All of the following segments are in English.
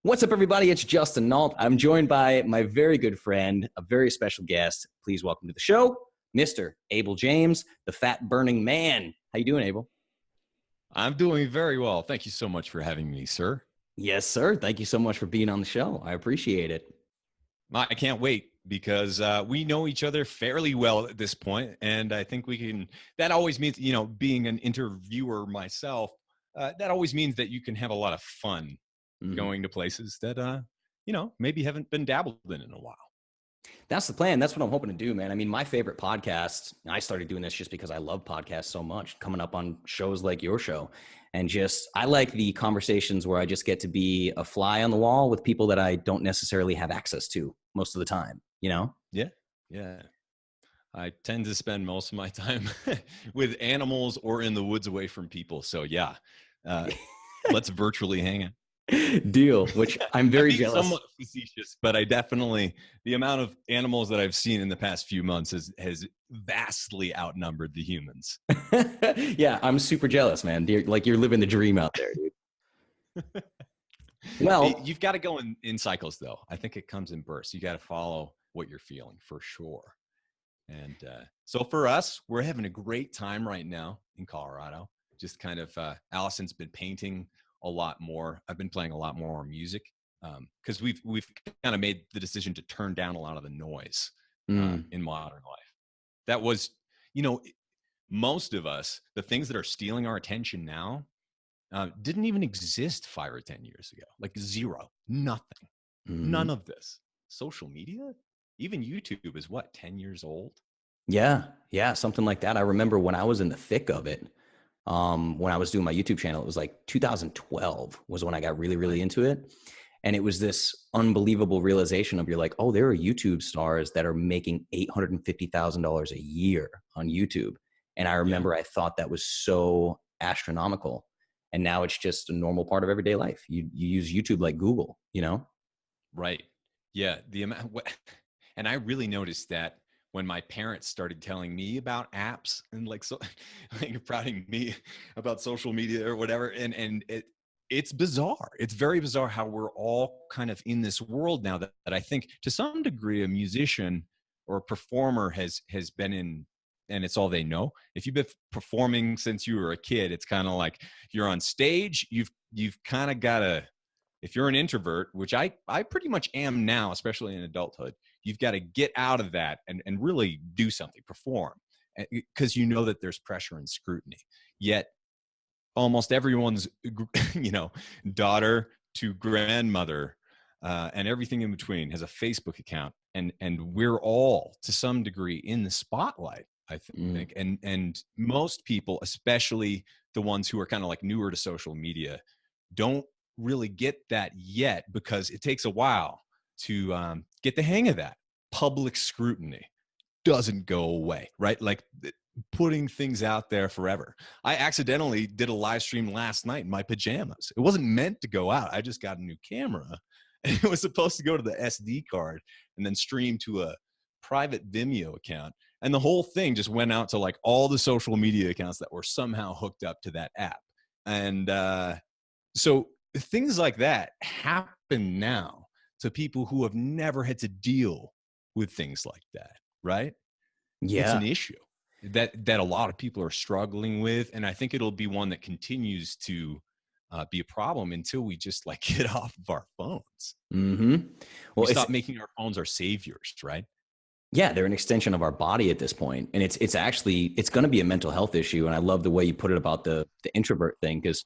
What's up, everybody? It's Justin Nault. I'm joined by my very good friend, a very special guest. Please welcome to the show, Mr. Abel James, the fat-burning man. How you doing, Abel? I'm doing very well. Thank you so much for having me, sir. Yes, sir. Thank you so much for being on the show. I appreciate it. I can't wait because we know each other fairly well at this point, and I think we can. That always means, being an interviewer myself, that always means that you can have a lot of fun going to places that maybe haven't been dabbled in a while. That's the plan. That's what I'm hoping to do, man. I mean, my favorite podcast, I started doing this just because I love podcasts so much, coming up on shows like your show. And I like the conversations where I just get to be a fly on the wall with people that I don't necessarily have access to most of the time, Yeah. I tend to spend most of my time with animals or in the woods away from people. So yeah, let's virtually hang out. Deal, which I'm very jealous. Somewhat facetious, but the amount of animals that I've seen in the past few months has vastly outnumbered the humans. Yeah, I'm super jealous, man. You're living the dream out there, dude. Well, you've got to go in cycles, though. I think it comes in bursts. You got to follow what you're feeling for sure. And so for us, we're having a great time right now in Colorado. Just kind of, Allison's been painting a lot more. I've been playing a lot more music because we've kind of made the decision to turn down a lot of the noise in modern life. That was, most of us, the things that are stealing our attention now didn't even exist 5 or 10 years ago. Like zero, nothing, none of this. Social media, even YouTube is what, 10 years old? Yeah, something like that. I remember when I was in the thick of it. When I was doing my YouTube channel, it was like 2012 was when I got really, really into it. And it was this unbelievable realization of, you're like, oh, there are YouTube stars that are making $850,000 a year on YouTube. And I remember I thought that was so astronomical. And now it's just a normal part of everyday life. You use YouTube like Google, Right. Yeah. And I really noticed that when my parents started telling me about apps and like prouding me about social media or whatever. And it's bizarre. It's very bizarre how we're all kind of in this world now that I think to some degree a musician or a performer has been in, and it's all they know. If you've been performing since you were a kid, it's kind of like you're on stage, you've kind of got to, if you're an introvert, which I pretty much am now, especially in adulthood, you've got to get out of that and really do something, perform, because you know that there's pressure and scrutiny. Yet almost everyone's, daughter to grandmother and everything in between has a Facebook account. And we're all to some degree in the spotlight, I think. And most people, especially the ones who are kind of like newer to social media, don't really get that yet because it takes a while to get the hang of that. Public scrutiny doesn't go away, right? Like putting things out there forever. I accidentally did a live stream last night in my pajamas. It wasn't meant to go out. I just got a new camera and it was supposed to go to the SD card and then stream to a private Vimeo account. And the whole thing just went out to like all the social media accounts that were somehow hooked up to that app. And so things like that happen now to people who have never had to deal with things like that, right? Yeah. It's an issue that a lot of people are struggling with. And I think it'll be one that continues to be a problem until we just like get off of our phones. Well, we stop making our phones our saviors, right? Yeah, they're an extension of our body at this point. And it's going to be a mental health issue. And I love the way you put it about the introvert thing, because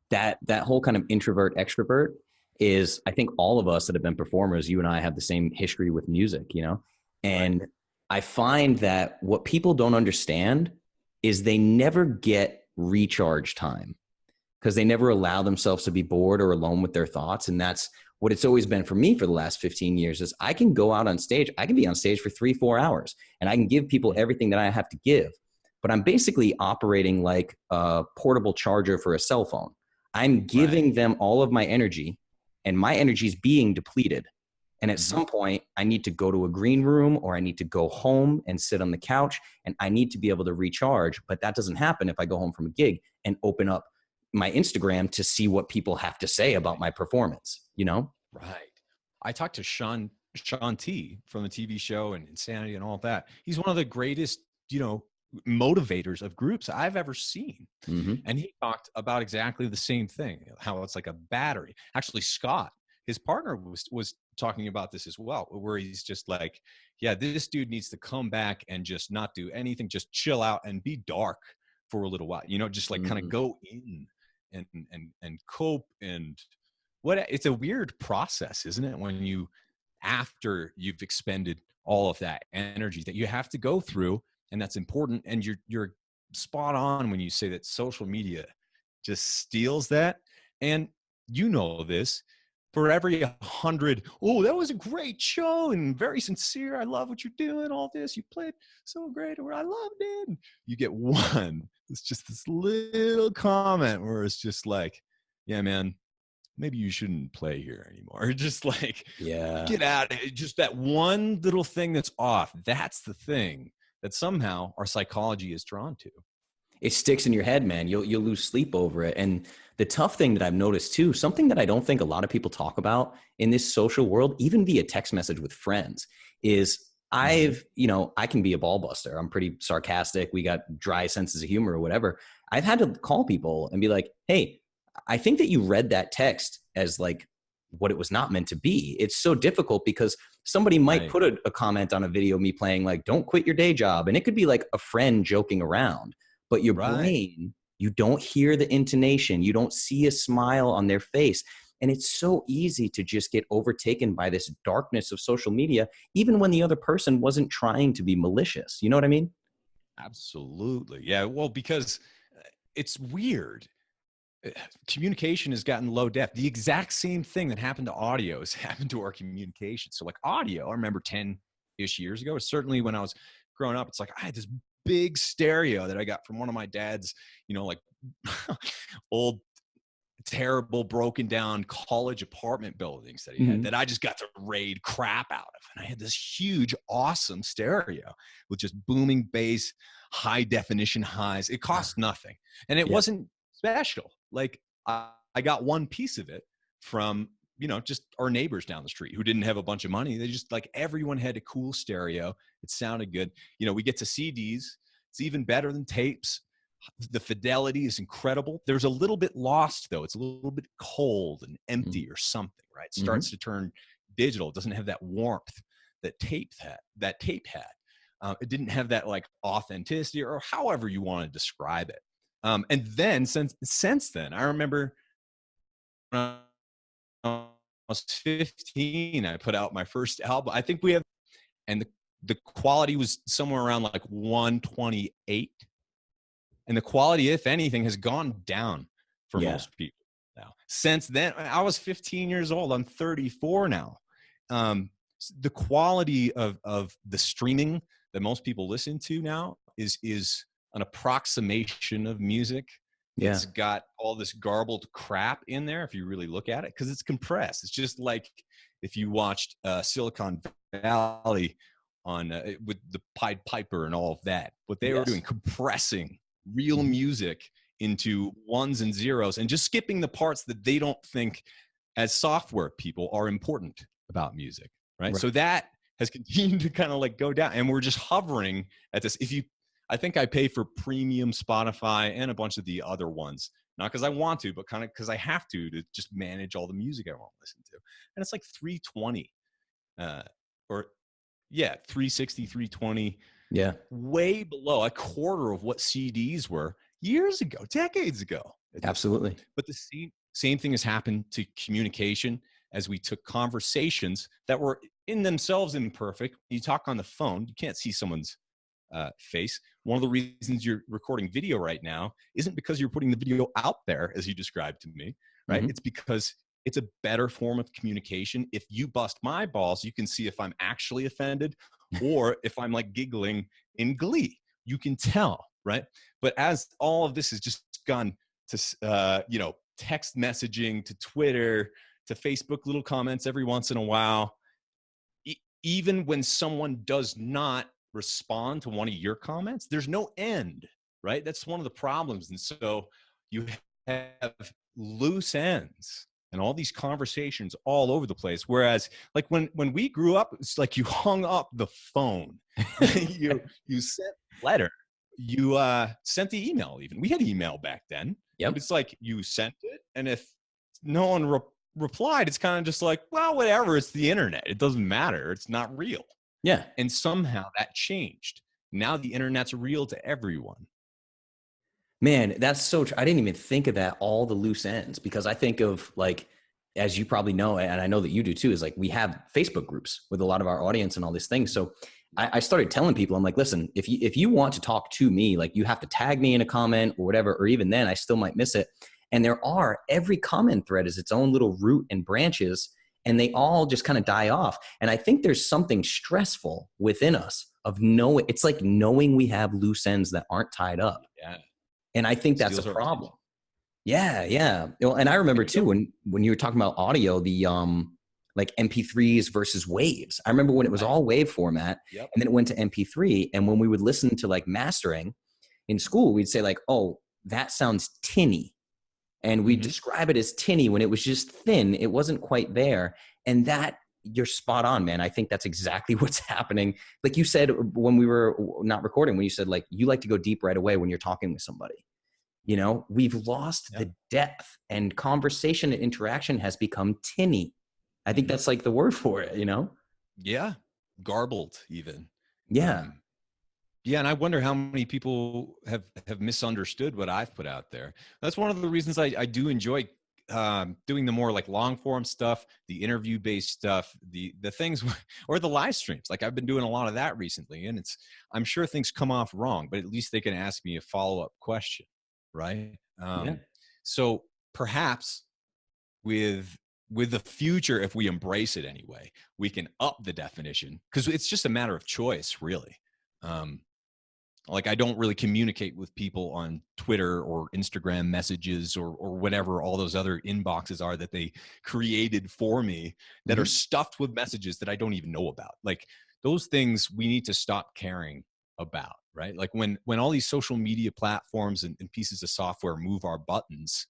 that whole kind of introvert extrovert is, I think all of us that have been performers, you and I have the same history with music, and right. I find that what people don't understand is they never get recharge time because they never allow themselves to be bored or alone with their thoughts. And that's what it's always been for me for the last 15 years is I can go out on stage. I can be on stage for 3-4 hours and I can give people everything that I have to give, but I'm basically operating like a portable charger for a cell phone. I'm giving them all of my energy and my energy is being depleted. And at some point I need to go to a green room or I need to go home and sit on the couch and I need to be able to recharge. But that doesn't happen if I go home from a gig and open up my Instagram to see what people have to say about my performance, Right. I talked to Sean T from the TV show and Insanity and all that. He's one of the greatest, you know, motivators of groups I've ever seen. Mm-hmm. And he talked about exactly the same thing, how it's like a battery. Actually, Scott, his partner, was talking about this as well, where he's just like, yeah, this dude needs to come back and just not do anything, just chill out and be dark for a little while, you know, just like kind of Mm-hmm. go in and cope. And what, it's a weird process, isn't it, when you, after you've expended all of that energy that you have to go through, and that's important. And you're spot on when you say that social media just steals that. And you know this, for every 100, oh, that was a great show and very sincere, I love what you're doing, all this, you played so great, or I loved it, you get one, it's just this little comment where it's just like, yeah, man, maybe you shouldn't play here anymore. Just like, Yeah. get out of it. Just that one little thing that's off. That's the thing that somehow our psychology is drawn to. It sticks in your head, man. You'll lose sleep over it. And the tough thing that I've noticed too, something that I don't think a lot of people talk about in this social world, even via text message with friends, is Mm-hmm. I can be a ball buster. I'm pretty sarcastic. We got dry senses of humor or whatever. I've had to call people and be like, hey, I think that you read that text as like what it was not meant to be. It's so difficult because somebody might Right. put a comment on a video of me playing like, don't quit your day job. And it could be like a friend joking around, but your Right. brain, you don't hear the intonation, you don't see a smile on their face. And it's so easy to just get overtaken by this darkness of social media, even when the other person wasn't trying to be malicious. You know what I mean? Absolutely. Yeah. Well, because it's weird. Communication has gotten low def. The exact same thing that happened to audio has happened to our communication. So like audio, I remember 10-ish years ago, certainly when I was growing up, it's like I had this big stereo that I got from one of my dad's, you know, like old, terrible, broken down college apartment buildings that he had, Mm-hmm. that I just got to raid crap out of. And I had this huge, awesome stereo with just booming bass, high definition highs. It cost nothing. And it Yeah. wasn't special. Like I got one piece of it from, you know, just our neighbors down the street who didn't have a bunch of money. They just, like, everyone had a cool stereo. It sounded good. You know, we get to CDs. It's even better than tapes. The fidelity is incredible. There's a little bit lost though. It's a little bit cold and empty or something, right? It Mm-hmm. starts to turn digital. It doesn't have that warmth that tape had. It didn't have that like authenticity, or however you want to describe it. And then since then, I remember when I was 15, I put out my first album. I think we have, and the quality was somewhere around like 128. And the quality, if anything, has gone down for Yeah. most people now. Since then, I was 15 years old. I'm 34 now. The quality of the streaming that most people listen to now is an approximation of music. Yeah. It's got all this garbled crap in there if you really look at it, because it's compressed. It's just like if you watched Silicon Valley on with the Pied Piper and all of that. What they were Yes. doing, compressing real Mm-hmm. music into ones and zeros and just skipping the parts that they don't think as software people are important about music, right? Right. So that has continued to kind of like go down, and we're just hovering at this. I think I pay for premium Spotify and a bunch of the other ones, not because I want to, but kind of because I have to just manage all the music I want to listen to. And it's like 320, or yeah, 360, 320, Yeah. way below a quarter of what CDs were years ago, decades ago at this point. Absolutely. But the same thing has happened to communication as we took conversations that were in themselves imperfect. You talk on the phone, you can't see someone's face. One of the reasons you're recording video right now isn't because you're putting the video out there, as you described to me, right? Mm-hmm. It's because it's a better form of communication. If you bust my balls, you can see if I'm actually offended or if I'm like giggling in glee. You can tell, right? But as all of this has just gone to, text messaging, to Twitter, to Facebook, little comments every once in a while, even when someone does not respond to one of your comments, there's no end, right? That's one of the problems. And so you have loose ends and all these conversations all over the place. Whereas like when we grew up, it's like you hung up the phone, you sent a letter, you sent the email. Even we had email back then. Yep. But it's like you sent it, and if no one replied, it's kind of just like, well, whatever. It's the internet. It doesn't matter. It's not real. Yeah. And somehow that changed. Now the internet's real to everyone. Man, that's so true. I didn't even think of that, all the loose ends, because I think of like, as you probably know, and I know that you do too, is like we have Facebook groups with a lot of our audience and all these things. So I started telling people, I'm like, listen, if you want to talk to me, like you have to tag me in a comment or whatever, or even then I still might miss it. And every comment thread is its own little root and branches, and they all just kind of die off. And I think there's something stressful within us of knowing, it's like knowing we have loose ends that aren't tied up. Yeah. And I think that's a problem. Yeah, yeah. And I remember too, when you were talking about audio, the like MP3s versus waves. I remember when it was all wave format, and then it went to MP3. And when we would listen to like mastering in school, we'd say like, oh, that sounds tinny. And we'd describe it as tinny when it was just thin. It wasn't quite there. And that, you're spot on, man. I think that's exactly what's happening. Like you said, when we were not recording, when you said like, you like to go deep right away when you're talking with somebody, you know, we've lost the depth, and conversation and interaction has become tinny. I think that's like the word for it, you know? Yeah. Garbled even. Yeah. Yeah. And I wonder how many people have misunderstood what I've put out there. That's one of the reasons I do enjoy doing the more like long form stuff, the interview based stuff, the things, or the live streams. Like I've been doing a lot of that recently, and I'm sure things come off wrong, but at least they can ask me a follow-up question. Right. So perhaps with the future, if we embrace it anyway, we can up the definition, because it's just a matter of choice, really. Like I don't really communicate with people on Twitter or Instagram messages or whatever all those other inboxes are that they created for me that are stuffed with messages that I don't even know about. Like those things we need to stop caring about, right? Like when all these social media platforms and pieces of software move our buttons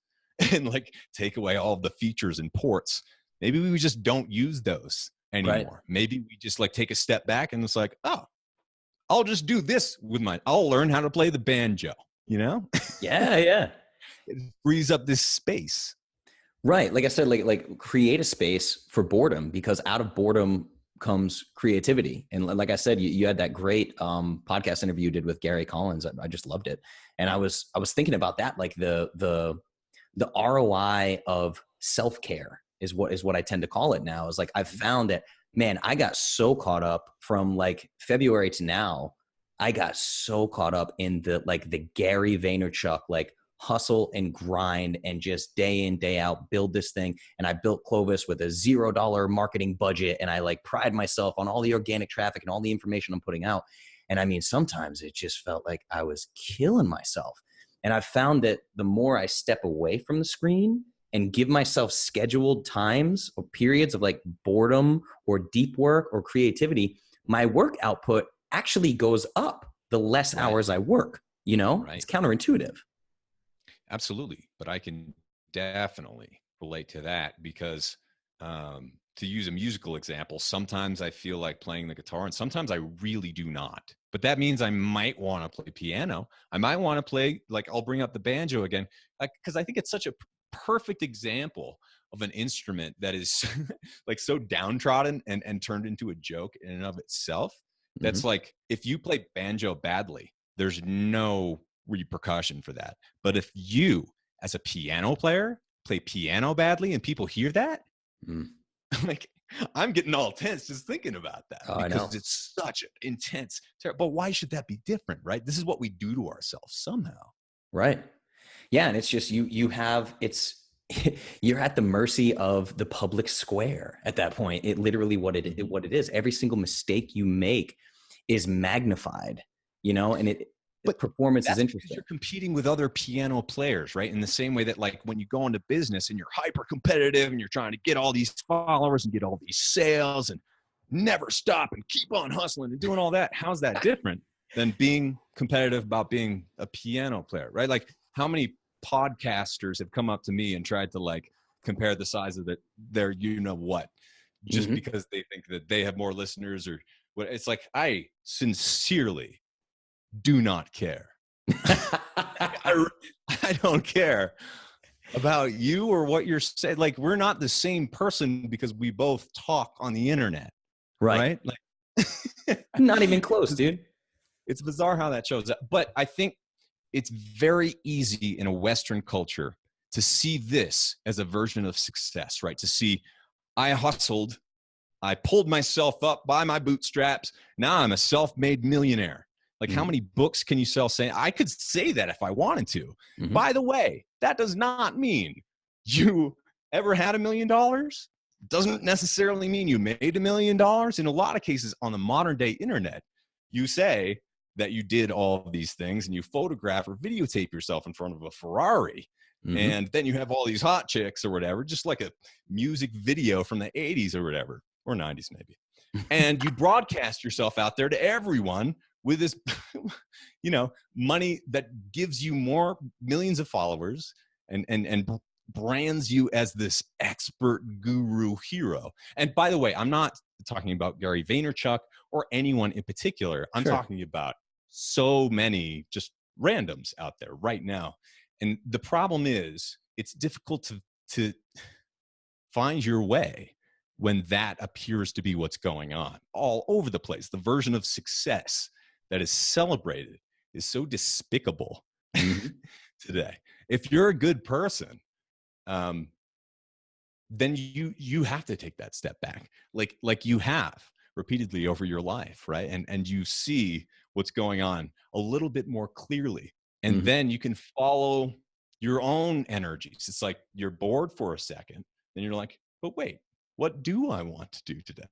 and like take away all of the features and ports, maybe we just don't use those anymore. Right. Maybe we just like take a step back and it's like, oh, I'll just do this with I'll learn how to play the banjo, you know? Yeah, yeah. It frees up this space. Right. Like I said, like create a space for boredom, because out of boredom comes creativity. And like I said, you had that great podcast interview you did with Gary Collins. I just loved it. And I was thinking about that, like the ROI of self-care is what I tend to call it now. Is like I've found that, man, I got so caught up from like February to now. I got so caught up in the Gary Vaynerchuk, like hustle and grind and just day in, day out, build this thing. And I built Clovis with a $0 marketing budget. And I like pride myself on all the organic traffic and all the information I'm putting out. And I mean, sometimes it just felt like I was killing myself. And I've found that the more I step away from the screen and give myself scheduled times or periods of like boredom or deep work or creativity, my work output actually goes up the less hours I work, you know? It's counterintuitive. Absolutely. But I can definitely relate to that because to use a musical example, sometimes I feel like playing the guitar and sometimes I really do not. But that means I might want to play piano. I might want to play, like I'll bring up the banjo again, because I think it's such a perfect example of an instrument that is like so downtrodden and turned into a joke in and of itself. That's like, if you play banjo badly, there's no repercussion for that. But if you, as a piano player, play piano badly and people hear that, like I'm getting all tense just thinking about that because it's such an intense terror. But why should that be different, right? This is what we do to ourselves somehow. Right. Yeah. And it's just, you're at the mercy of the public square at that point. It literally what it is. Every single mistake you make is magnified, you know, and but performance is interesting. You're competing with other piano players, right? In the same way that like when you go into business and you're hyper competitive and you're trying to get all these followers and get all these sales and never stop and keep on hustling and doing all that. How's that different than being competitive about being a piano player, right? Like how many podcasters have come up to me and tried to like compare the size of their you know what, just Mm-hmm. because they think that they have more listeners or what. It's like, I sincerely do not care. I, I don't care about you or what you're saying. Like, we're not the same person because we both talk on the internet, Right. right? Like, Not even close, dude. it's bizarre how that shows up. But I think it's very easy in a Western culture to see this as a version of success, right? To see, I hustled, I pulled myself up by my bootstraps. Now I'm a self-made millionaire. Like, how many books can you sell saying, I could say that if I wanted to? Mm-hmm. By the way, that does not mean you ever had $1 million. Doesn't necessarily mean you made $1 million. In a lot of cases on the modern day internet, you say that you did all of these things and you photograph or videotape yourself in front of a Ferrari. Mm-hmm. And then you have all these hot chicks or whatever, just like a music video from the 80s or whatever, or 90s maybe. And you broadcast yourself out there to everyone with this, money that gives you more millions of followers and brands you as this expert guru hero. And by the way, I'm not talking about Gary Vaynerchuk or anyone in particular. I'm talking about so many just randoms out there right now. And the problem is, it's difficult to find your way when that appears to be what's going on all over the place. The version of success that is celebrated is so despicable today. If you're a good person, then you have to take that step back, like you have repeatedly over your life, right? And you see what's going on a little bit more clearly, and then you can follow your own energies. It's like you're bored for a second, then you're like, but wait, what do I want to do today?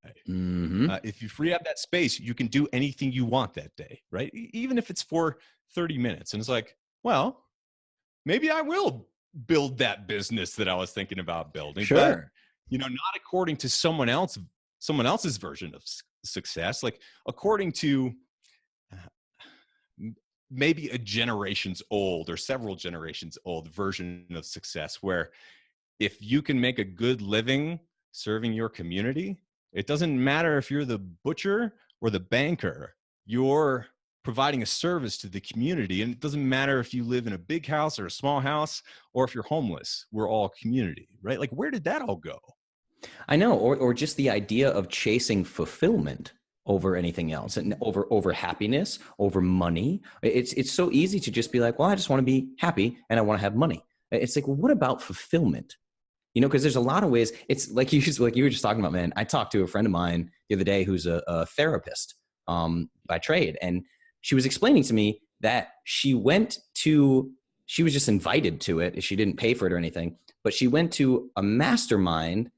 If you free up that space, you can do anything you want that day, right? Even if it's for 30 minutes. And it's like, well, maybe I will build that business that I was thinking about building, but not according to someone else's version of success, like according to maybe a generations old or several generations old version of success, where if you can make a good living serving your community, it doesn't matter if you're the butcher or the banker, you're providing a service to the community. And it doesn't matter if you live in a big house or a small house, or if you're homeless, we're all community, right? Like, where did that all go? I know, or just the idea of chasing fulfillment over anything else, and over happiness, over money. It's so easy to just be like, well, I just want to be happy and I want to have money. It's like, well, what about fulfillment? Because there's a lot of ways. It's like you were just talking about, man. I talked to a friend of mine the other day who's a therapist by trade, and she was explaining to me that she was just invited to it. She didn't pay for it or anything, but she went to a mastermind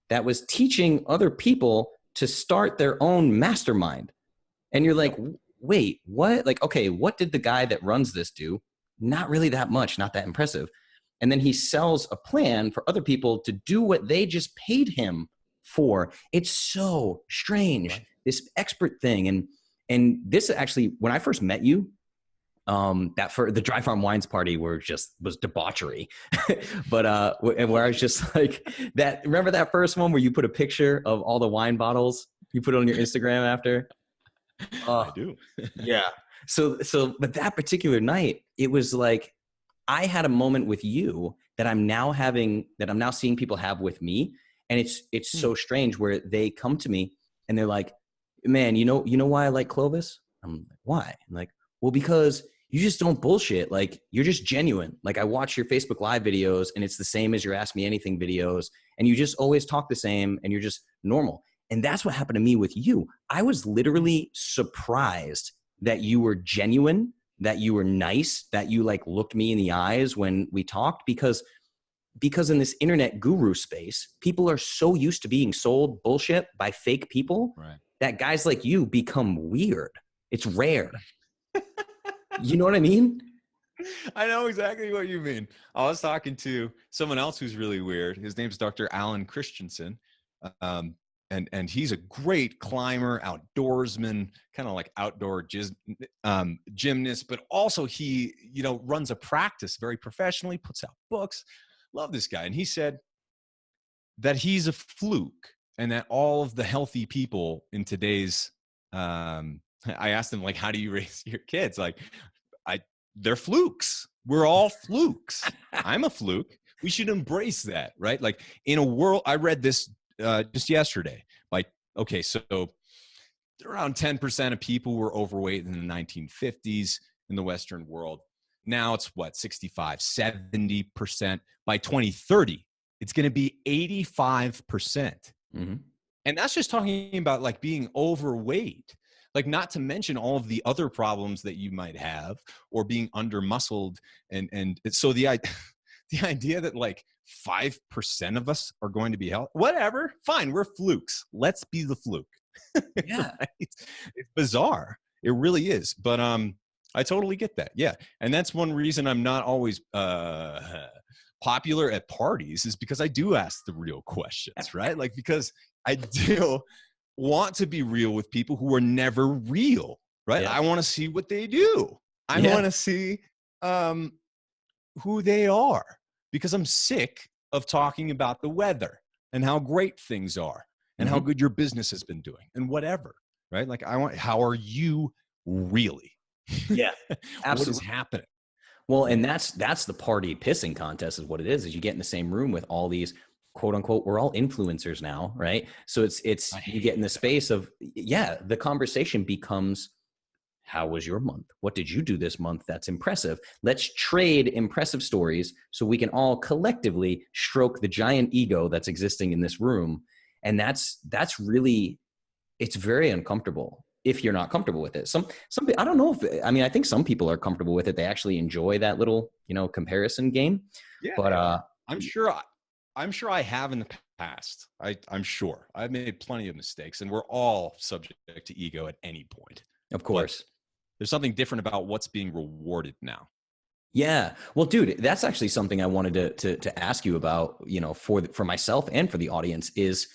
that was teaching other people to start their own mastermind. And you're like, wait, what? Like, okay, what did the guy that runs this do? Not really that much, not that impressive. And then he sells a plan for other people to do what they just paid him for. It's so strange, right? This expert thing. And this actually, when I first met you, that for the Dry Farm Wines party was debauchery. But and where I was just like that, remember that first one where you put a picture of all the wine bottles, you put it on your Instagram after? I do. Yeah. So, but that particular night, it was like, I had a moment with you that I'm now seeing people have with me. And it's so strange where they come to me and they're like, man, you know why I like Clovis? I'm like, why? I'm like, well, because you just don't bullshit. Like, you're just genuine. Like, I watch your Facebook Live videos and it's the same as your Ask Me Anything videos. And you just always talk the same and you're just normal. And that's what happened to me with you. I was literally surprised that you were genuine, that you were nice, that you like looked me in the eyes when we talked, because in this internet guru space, people are so used to being sold bullshit by fake people, right, that guys like you become weird. It's rare. You know what I mean? I know exactly what you mean. I was talking to someone else who's really weird. His name's Dr. Alan Christensen. And he's a great climber, outdoorsman, kind of like outdoor gymnast, but also he, runs a practice very professionally, puts out books. Love this guy. And he said, that he's a fluke, and that all of the healthy people in today's, I asked him, like, how do you raise your kids? Like, they're flukes. We're all flukes. I'm a fluke. We should embrace that, right? Like, in a world, I read this just yesterday. Like, okay, so around 10% of people were overweight in the 1950s in the Western world. Now it's what, 65, 70%. By 2030, it's going to be 85%. Mm-hmm. And that's just talking about like being overweight, like not to mention all of the other problems that you might have, or being under muscled. And so the idea that like 5% of us are going to be healthy, whatever, fine, we're flukes. Let's be the fluke. Yeah. Right? It's bizarre. It really is. But I totally get that. Yeah. And that's one reason I'm not always popular at parties, is because I do ask the real questions, right? Like, because I do want to be real with people who are never real, right? Yeah. I want to see what they do. I Yeah. want to see who they are, because I'm sick of talking about the weather and how great things are and how good your business has been doing and whatever, right? Like, how are you really? Yeah, absolutely. What is happening? Well, and that's the party pissing contest is what it is you get in the same room with all these quote unquote, we're all influencers now, right? So it's you get in the space of, yeah, the conversation becomes, how was your month? What did you do this month that's impressive? Let's trade impressive stories so we can all collectively stroke the giant ego that's existing in this room. And that's really, it's very uncomfortable if you're not comfortable with it. Some I don't know if, I mean, I think some people are comfortable with it. They actually enjoy that little, comparison game. Yeah, but I'm sure I have in the past. I'm sure I've made plenty of mistakes, and we're all subject to ego at any point. Of course. But there's something different about what's being rewarded now. Yeah. Well, dude, that's actually something I wanted to ask you about, for myself and for the audience, is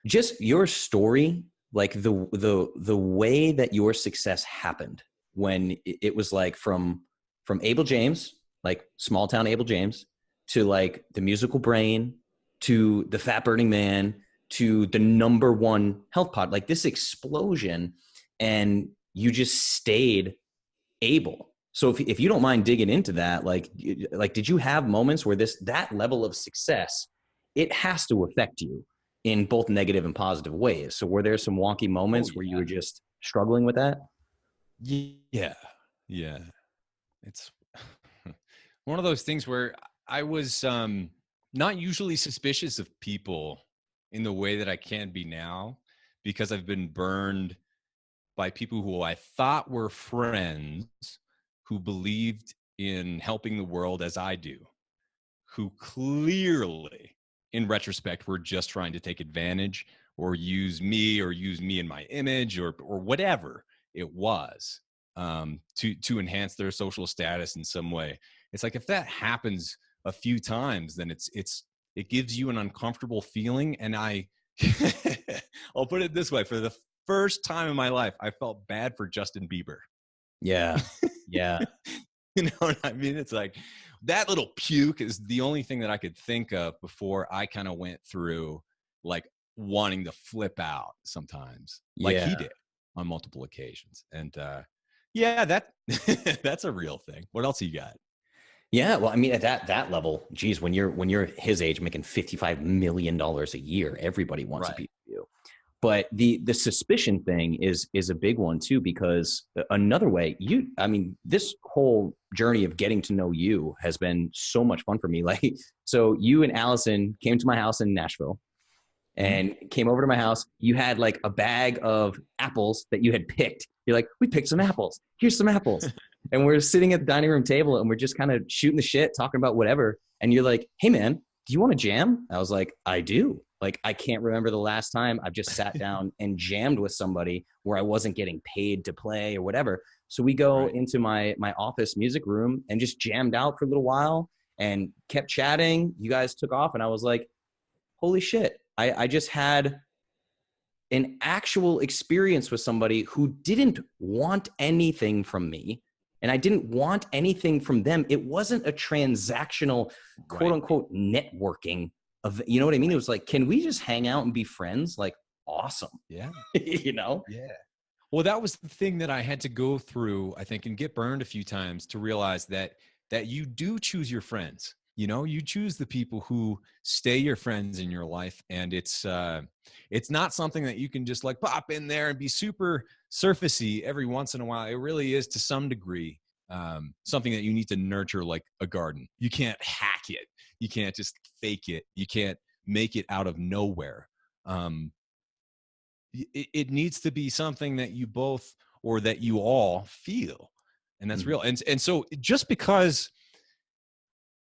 just your story, like the way that your success happened, when it was like from Abel James, like small town Abel James, to like the musical brain, to the fat burning man, to the #1 health pod, like this explosion, and you just stayed able. So if you don't mind digging into that, like did you have moments where that level of success, it has to affect you in both negative and positive ways? So were there some wonky moments where you were just struggling with that? Yeah. It's one of those things where I was not usually suspicious of people in the way that I can be now, because I've been burned by people who I thought were friends, who believed in helping the world as I do, who clearly, in retrospect, were just trying to take advantage or use me in my image or whatever it was, to enhance their social status in some way. It's like, if that happens a few times, then it gives you an uncomfortable feeling. And I'll put it this way: for the first time in my life, I felt bad for Justin Bieber. Yeah. You know what I mean? It's like, that little puke is the only thing that I could think of before I kind of went through like wanting to flip out sometimes, like he did on multiple occasions. And that's a real thing. What else you got? Yeah, well, I mean, at that level, geez, when you're his age, making $55 million a year, everybody wants a piece of you. But the suspicion thing is a big one too, because another way, this whole journey of getting to know you has been so much fun for me. Like, so you and Allison came to my house in Nashville and came over to my house. You had like a bag of apples that you had picked. You're like, we picked some apples. Here's some apples. And we're sitting at the dining room table and we're just kind of shooting the shit, talking about whatever. And you're like, hey man, do you want to jam? I was like, I do. Like, I can't remember the last time I've just sat down and jammed with somebody where I wasn't getting paid to play or whatever. So we go into my office music room and just jammed out for a little while and kept chatting. You guys took off and I was like, holy shit. I just had an actual experience with somebody who didn't want anything from me, and I didn't want anything from them. It wasn't a transactional, quote unquote, networking you know what I mean? It was like, can we just hang out and be friends? Like, awesome. Yeah. You know? Yeah. Well, that was the thing that I had to go through, I think, and get burned a few times to realize that you do choose your friends. You know, you choose the people who stay your friends in your life, and it's not something that you can just like pop in there and be super surfacey every once in a while. It really is, to some degree, something that you need to nurture like a garden. You can't hack it. You can't just fake it. You can't make it out of nowhere. It needs to be something that you both, or that you all feel, and that's real. And so just because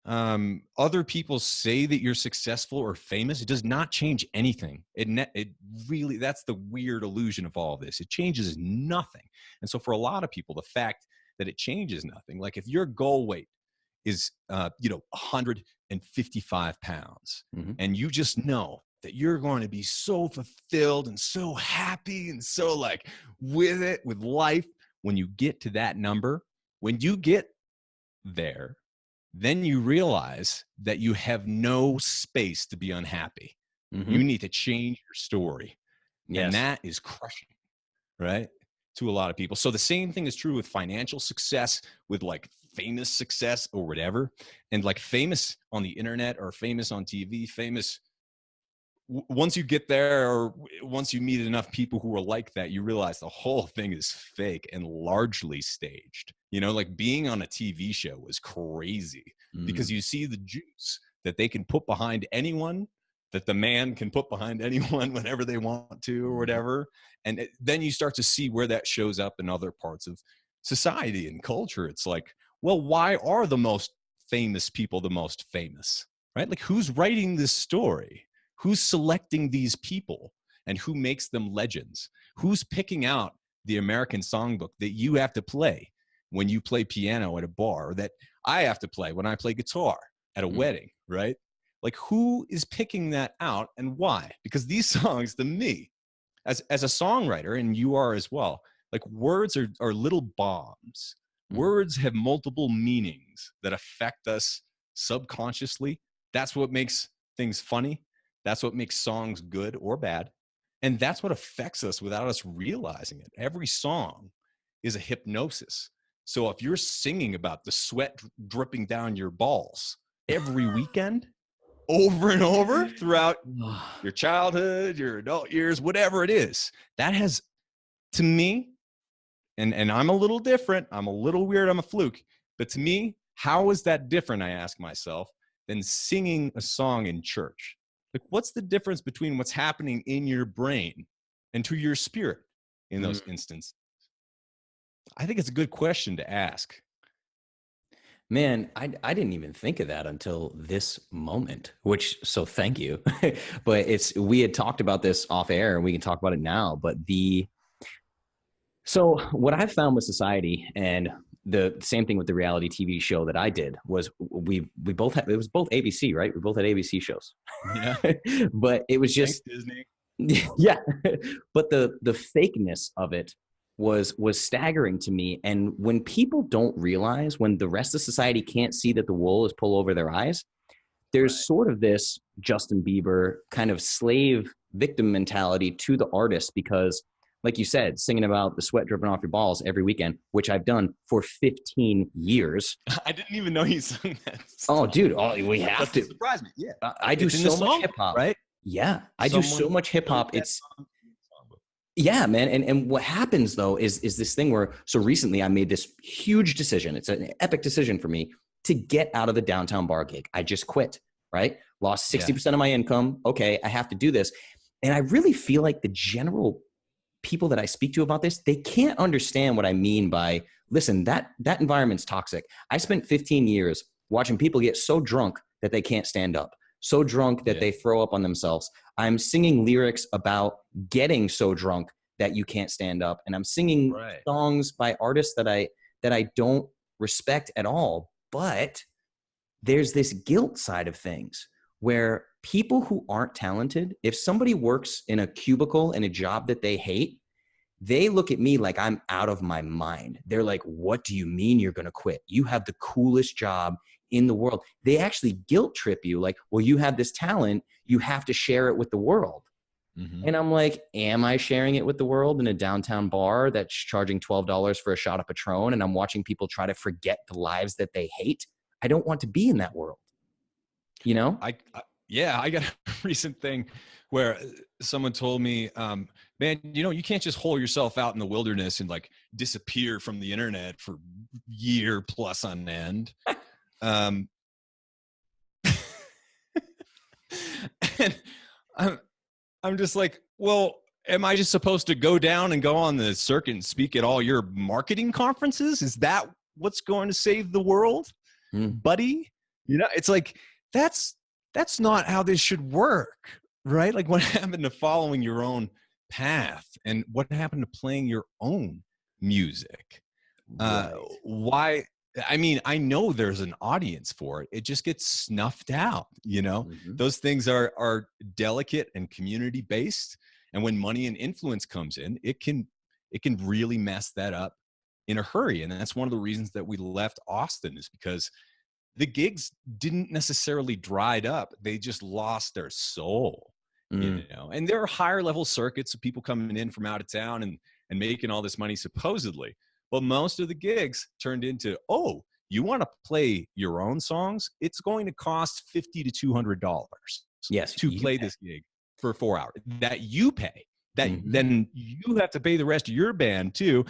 other people say that you're successful or famous, it does not change anything. It really, that's the weird illusion of all this. It changes nothing. And so for a lot of people, the fact that it changes nothing, like if your goal weight is 155 pounds, and you just know that you're going to be so fulfilled and so happy and so like with it, with life, when you get to that number, when you get there, then you realize that you have no space to be unhappy. You need to change your story. Yes. And that is crushing, right? To a lot of people. So the same thing is true with financial success, with like famous success or whatever. And like famous on the internet or famous on TV, famous once you get there, or once you meet enough people who are like that, you realize the whole thing is fake and largely staged. You know, like being on a TV show was crazy because you see the juice that they can put behind anyone, that the man can put behind anyone whenever they want to or whatever. And then you start to see where that shows up in other parts of society and culture. It's like, well, why are the most famous people the most famous, right? Like, who's writing this story? Who's selecting these people, and who makes them legends? Who's picking out the American songbook that you have to play when you play piano at a bar, or that I have to play when I play guitar at a wedding, right? Like, who is picking that out and why? Because these songs, to me, as a songwriter, and you are as well, like words are little bombs. Words have multiple meanings that affect us subconsciously. That's what makes things funny. That's what makes songs good or bad. And that's what affects us without us realizing it. Every song is a hypnosis. So if you're singing about the sweat dripping down your balls every weekend, over and over throughout your childhood, your adult years, whatever it is, that has, to me, and I'm a little different, I'm a little weird, I'm a fluke, but to me, how is that different, I ask myself, than singing a song in church? Like, what's the difference between what's happening in your brain and to your spirit in those instances? I think it's a good question to ask. Man, I didn't even think of that until this moment, so thank you. But we had talked about this off air, and we can talk about it now. But so what I've found with society, and the same thing with the reality TV show that I did, was we both had, it was both ABC, right? We both had ABC shows. Yeah. But it was just Thanks, Disney. yeah. But the fakeness of it was staggering to me. And when people don't realize, when the rest of society can't see that the wool is pulled over their eyes, there's sort of this Justin Bieber kind of slave victim mentality to the artist, because like you said, singing about the sweat dripping off your balls every weekend, which I've done for 15 years. I didn't even know you sung that song. Oh, dude, we have to. Surprise me. Yeah. I do so much hip hop, right? Yeah, I do so much hip hop. Yeah, man. And what happens though is this thing where, so recently I made this huge decision. It's an epic decision for me to get out of the downtown bar gig. I just quit, right? Lost 60% of my income. Okay, I have to do this. And I really feel like the general people that I speak to about this, they can't understand what I mean by, listen, that environment's toxic. I spent 15 years watching people get so drunk that they can't stand up, so drunk that they throw up on themselves. I'm singing lyrics about getting so drunk that you can't stand up. And I'm singing songs by artists that I don't respect at all. But there's this guilt side of things where people who aren't talented, if somebody works in a cubicle in a job that they hate, they look at me like I'm out of my mind. They're like, what do you mean you're going to quit? You have the coolest job in the world. They actually guilt trip you like, well, you have this talent, you have to share it with the world. Mm-hmm. And I'm like, am I sharing it with the world in a downtown bar that's charging $12 for a shot of Patron, and I'm watching people try to forget the lives that they hate? I don't want to be in that world, you know? Yeah, I got a recent thing where someone told me, man, you can't just hole yourself out in the wilderness and like disappear from the internet for year plus on end. Um, and I'm just like, well, am I just supposed to go down and go on the circuit and speak at all your marketing conferences? Is that what's going to save the world, buddy? It's like, that's not how this should work, right? Like, what happened to following your own path, and what happened to playing your own music? Right. Why? I mean, I know there's an audience for it. It just gets snuffed out. Those things are delicate and community based, and when money and influence comes in, it can really mess that up in a hurry. And that's one of the reasons that we left Austin, is because the gigs didn't necessarily dried up. They just lost their soul, and there are higher level circuits of people coming in from out of town and making all this money supposedly. But most of the gigs turned into, oh, you want to play your own songs? It's going to cost $50 to $200 to play this gig for 4 hours that you pay. That then you have to pay the rest of your band too.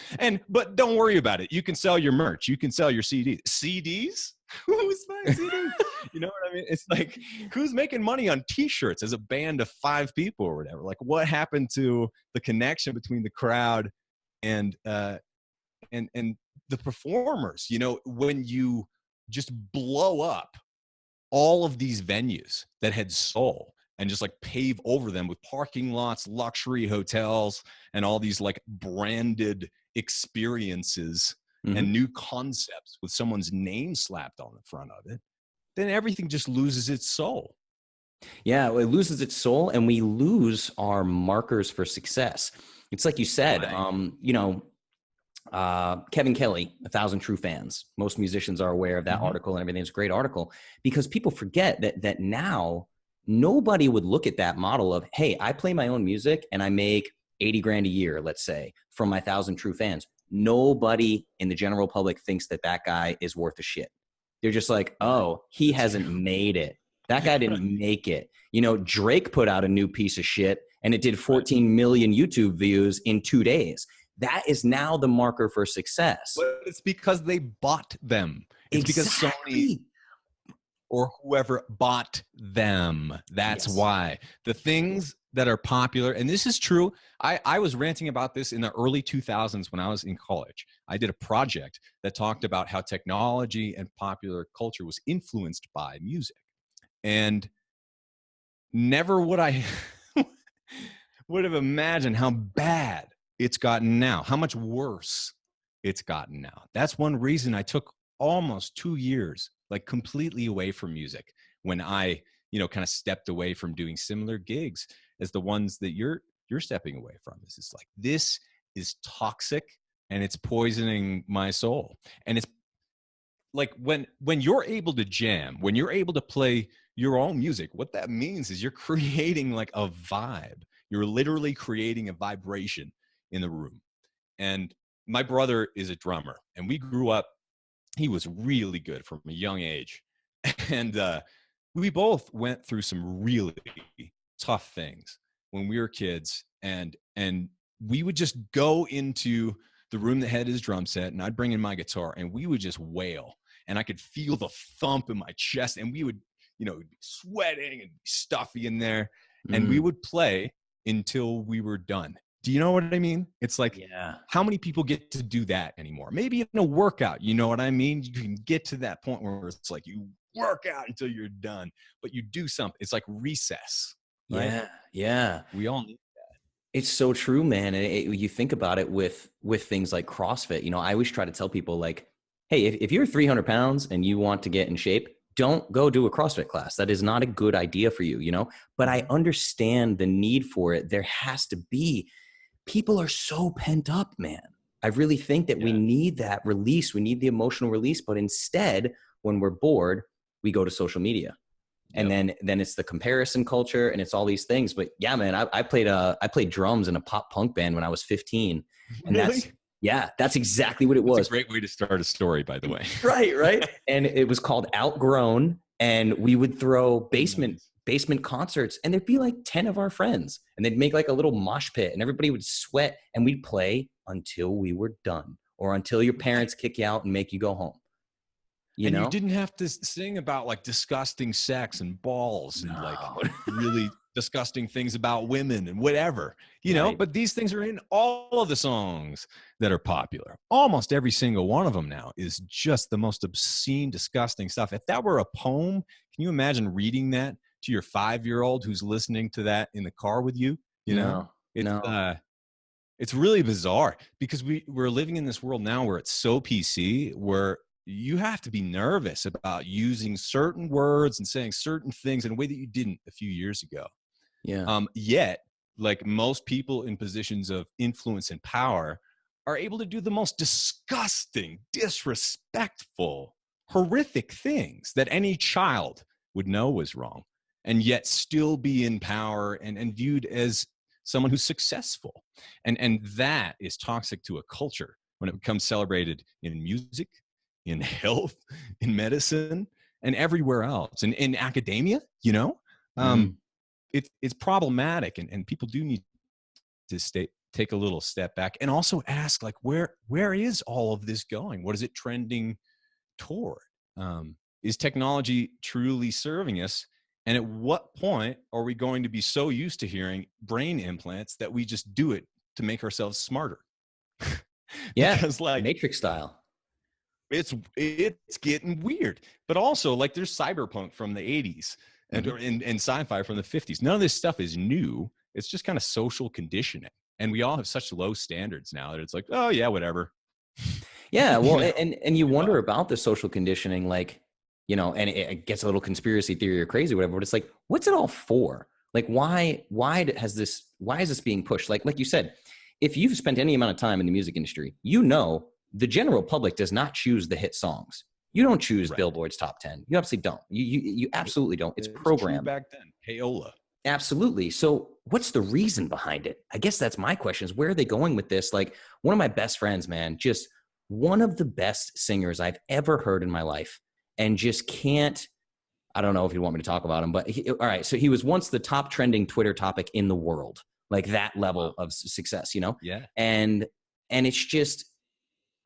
But don't worry about it. You can sell your merch. You can sell your CDs. CDs? Who's buying CDs? You know what I mean? It's like, who's making money on T-shirts as a band of 5 people or whatever? Like, what happened to the connection between the crowd and the performers? When you just blow up all of these venues that had soul and just like pave over them with parking lots, luxury hotels, and all these like branded experiences and new concepts with someone's name slapped on the front of it, then everything just loses its soul. Yeah, it loses its soul, and we lose our markers for success. It's like you said, Right. Kevin Kelly, 1,000 True Fans. Most musicians are aware of that article and everything. It's a great article, because people forget that now nobody would look at that model of, hey, I play my own music and I make 80 grand a year, let's say, from my 1,000 True Fans. Nobody in the general public thinks that guy is worth a shit. They're just like, oh, he hasn't made it. That guy didn't make it. Drake put out a new piece of shit and it did 14 million YouTube views in 2 days. That is now the marker for success. But it's because they bought them. It's because Sony or whoever bought them. That's why. The things that are popular, and this is true. I was ranting about this in the early 2000s when I was in college. I did a project that talked about how technology and popular culture was influenced by music. And never would I would have imagined how bad it's gotten now, how much worse it's gotten now. That's one reason I took almost 2 years, like completely away from music, when I, kind of stepped away from doing similar gigs as the ones that you're stepping away from. It's like, this is toxic and it's poisoning my soul. And it's like, when you're able to jam, when you're able to play your own music, what that means is you're creating like a vibe. You're literally creating a vibration in the room. And my brother is a drummer, and we grew up, he was really good from a young age. And we both went through some really tough things when we were kids. And we would just go into the room that had his drum set, and I'd bring in my guitar, and we would just wail. And I could feel the thump in my chest, and we would, be sweating and stuffy in there. And we would play until we were done. Do you know what I mean? It's like, how many people get to do that anymore? Maybe in a workout, you know what I mean? You can get to that point where it's like you work out until you're done, but you do something. It's like recess, right? Yeah. We all need that. It's so true, man. And you think about it with things like CrossFit. I always try to tell people, like, hey, if you're 300 pounds and you want to get in shape, don't go do a CrossFit class. That is not a good idea for you, But I understand the need for it. There has to be. People are so pent up, man. I really think that we need that release. We need the emotional release. But instead, when we're bored, we go to social media. And then it's the comparison culture and it's all these things. But yeah, man, I played drums in a pop punk band when I was 15. And Really? that's exactly what it That's was. a great way to start a story, by the way. Right. And it was called Outgrown. And we would throw basement concerts, and there'd be like 10 of our friends, and they'd make like a little mosh pit, and everybody would sweat, and we'd play until we were done, or until your parents kick you out and make you go home. You didn't have to sing about like disgusting sex and balls and like really disgusting things about women and whatever, you know, but these things are in all of the songs that are popular. Almost every single one of them now is just the most obscene, disgusting stuff. If that were a poem, can you imagine reading that to your 5-year-old who's listening to that in the car with you? You know, it's really bizarre because we're living in this world now where it's so PC, where you have to be nervous about using certain words and saying certain things in a way that you didn't a few years ago. Yet, like most people in positions of influence and power are able to do the most disgusting, disrespectful, horrific things that any child would know was wrong, and yet still be in power and viewed as someone who's successful. And that is toxic to a culture when it becomes celebrated in music, in health, in medicine, and everywhere else, and in academia, you know. It's problematic, and people do need to take a little step back and also ask, like, where is all of this going? What is it trending toward? Is technology truly serving us? And at what point are we going to be so used to hearing brain implants that we just do it to make ourselves smarter? Because like Matrix style. It's getting weird. But also, like, there's cyberpunk from the 80s and sci-fi from the 50s. None of this stuff is new. It's just kind of social conditioning. And we all have such low standards now that it's like, oh yeah, whatever. Yeah, well, and you wonder about the social conditioning, like, you know, and it gets a little conspiracy theory or crazy, or whatever. But it's like, what's it all for? Like, why is this being pushed? Like you said, if you've spent any amount of time in the music industry, you know, the general public does not choose the hit songs. You don't choose Billboard's top 10. You absolutely don't. You absolutely don't. It's programmed. True back then. Payola. Absolutely. So what's the reason behind it? I guess that's my question, is where are they going with this? Like, one of my best friends, man, just one of the best singers I've ever heard in my life, and just can't, I don't know if you want me to talk about him, but all right. So he was once the top trending Twitter topic in the world, like that level of success, you know? Yeah. And it's just,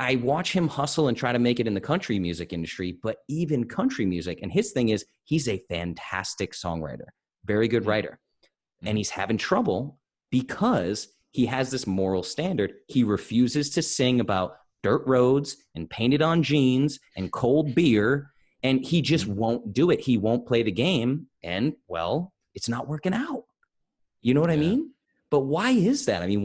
I watch him hustle and try to make it in the country music industry, but even country music. And his thing is, he's a fantastic songwriter, very good writer. And he's having trouble because he has this moral standard. He refuses to sing about dirt roads and painted on jeans and cold beer. And he just won't do it. He won't play the game. And well, it's not working out. You know what I mean? But why is that? I mean,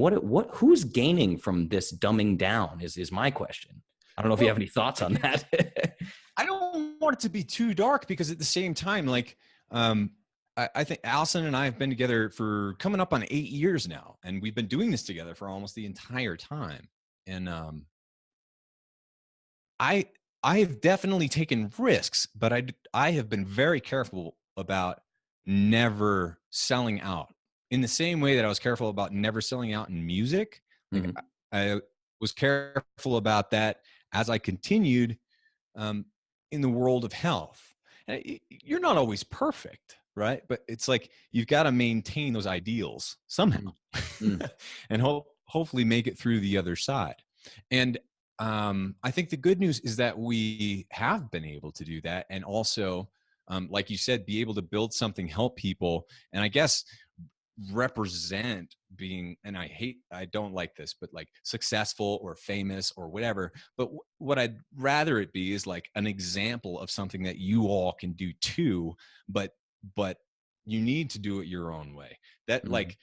who's gaining from this dumbing down is my question. I don't know if you have any thoughts on that. I don't want it to be too dark, because at the same time, like, I think Allison and I have been together for coming up on 8 years now, and we've been doing this together for almost the entire time. And I have definitely taken risks, but I have been very careful about never selling out. In the same way that I was careful about never selling out in music, like I was careful about that as I continued in the world of health. And you're not always perfect, right? But it's like you've got to maintain those ideals somehow, and hopefully make it through the other side. And I think the good news is that we have been able to do that, and also, like you said, be able to build something, help people, and I guess represent being, and I don't like this, but like successful or famous or whatever, but what I'd rather it be is like an example of something that you all can do too, but you need to do it your own way. That like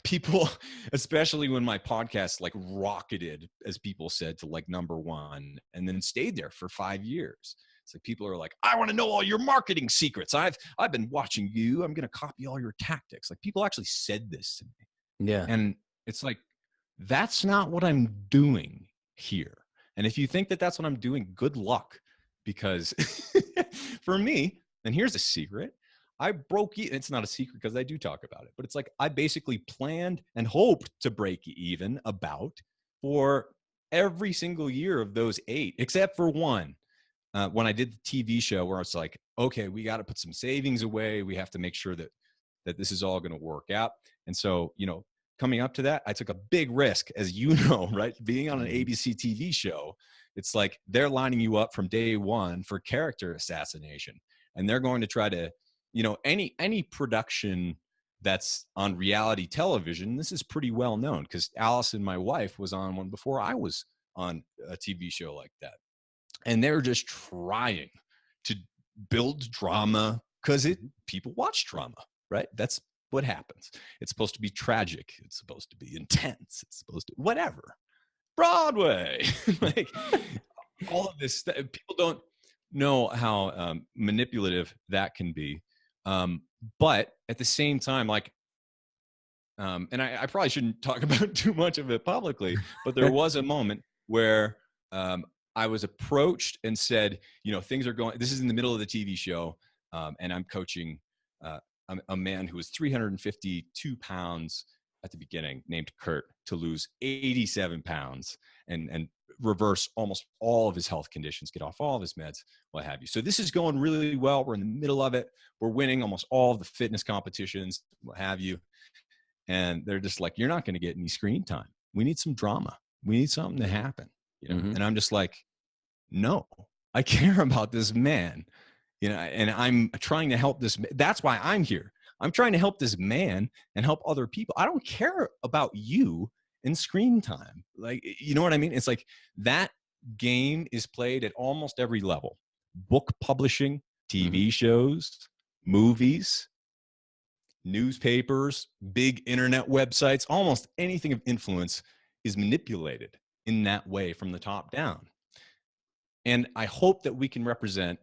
people, especially when my podcast like rocketed, as people said, to like #1 and then stayed there for 5 years. It's like people are like, I want to know all your marketing secrets. I've been watching you. I'm going to copy all your tactics. Like, people actually said this to me. Yeah. And it's like, that's not what I'm doing here. And if you think that that's what I'm doing, good luck, because for me, and here's a secret, I broke even. It's not a secret because I do talk about it, but it's like I basically planned and hoped to break even about for every single year of those 8, except for one. When I did the TV show where it's like, okay, we got to put some savings away. We have to make sure that this is all going to work out. And so, coming up to that, I took a big risk, as you know, right? Being on an ABC TV show, it's like they're lining you up from day one for character assassination. And they're going to try to, any production that's on reality television, this is pretty well known because Allison, my wife, was on one before I was on a TV show like that. And they're just trying to build drama because people watch drama, right? That's what happens. It's supposed to be tragic. It's supposed to be intense. It's supposed to whatever. Broadway, like all of this stuff. People don't know how manipulative that can be. But at the same time, like, and I probably shouldn't talk about too much of it publicly, but there was a moment where I was approached and said, things are going, this is in the middle of the TV show. And I'm coaching a man who was 352 pounds at the beginning, named Kurt, to lose 87 pounds and reverse almost all of his health conditions, get off all of his meds, what have you. So this is going really well. We're in the middle of it. We're winning almost all of the fitness competitions, what have you. And they're just like, you're not going to get any screen time. We need some drama. We need something to happen. And I'm just like, no, I care about this man, and I'm trying to help this. That's why I'm here. I'm trying to help this man and help other people. I don't care about you in screen time. Like, you know what I mean? It's like that game is played at almost every level: book publishing, TV shows, movies, newspapers, big internet websites. Almost anything of influence is manipulated in that way from the top down. And I hope that we can represent,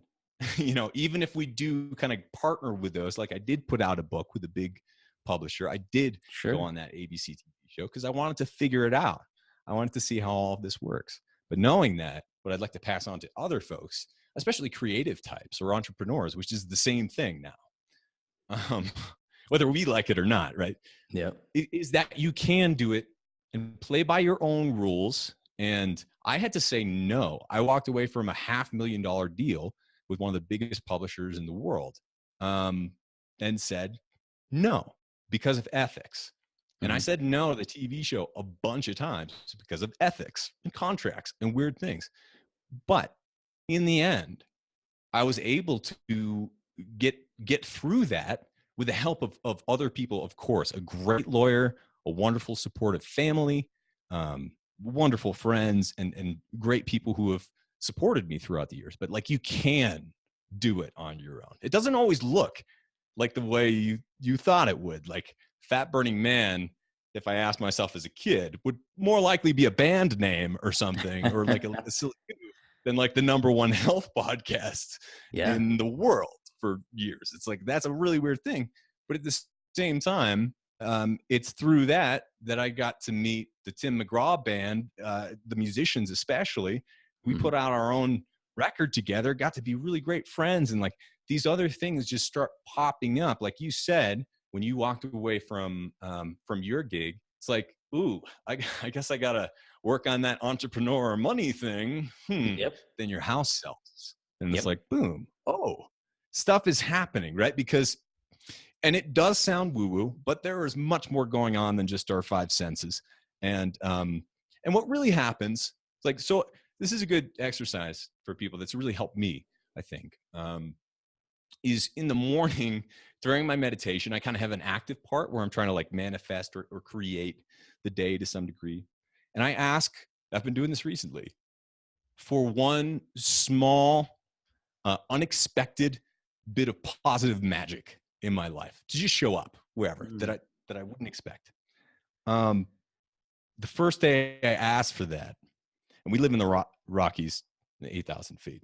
even if we do kind of partner with those, like I did put out a book with a big publisher. I did go on that ABC TV show because I wanted to figure it out. I wanted to see how all of this works. But knowing that, what I'd like to pass on to other folks, especially creative types or entrepreneurs, which is the same thing now, whether we like it or not, right? Yeah. Is that you can do it and play by your own rules. And I had to say no. I walked away from a $500,000 deal with one of the biggest publishers in the world, and said no because of ethics. And I said no to the TV show a bunch of times because of ethics and contracts and weird things. But in the end, I was able to get through that with the help of other people, of course, a great lawyer, a wonderful supportive family, wonderful friends, and great people who have supported me throughout the years. But like, you can do it on your own. It doesn't always look like the way you thought it would. Like Fat Burning Man, if I asked myself as a kid, would more likely be a band name or something, or like a silly than like the #1 health podcast in the world for years. It's like, that's a really weird thing. But at the same time, it's through that I got to meet the Tim McGraw band, the musicians especially. We put out our own record together, got to be really great friends, and like these other things just start popping up. Like you said, when you walked away from your gig, it's like, ooh, I guess I gotta work on that entrepreneur money thing. Then your house sells, and it's like, boom, oh, stuff is happening, right? Because, and it does sound woo-woo, but there is much more going on than just our 5 senses. And what really happens, like, so this is a good exercise for people that's really helped me, I think, is in the morning during my meditation, I kind of have an active part where I'm trying to like manifest or create the day to some degree. And I ask, I've been doing this recently, for one small, unexpected bit of positive magic in my life to just show up wherever that I wouldn't expect. The first day I asked for that, and we live in the Rockies, 8,000 feet.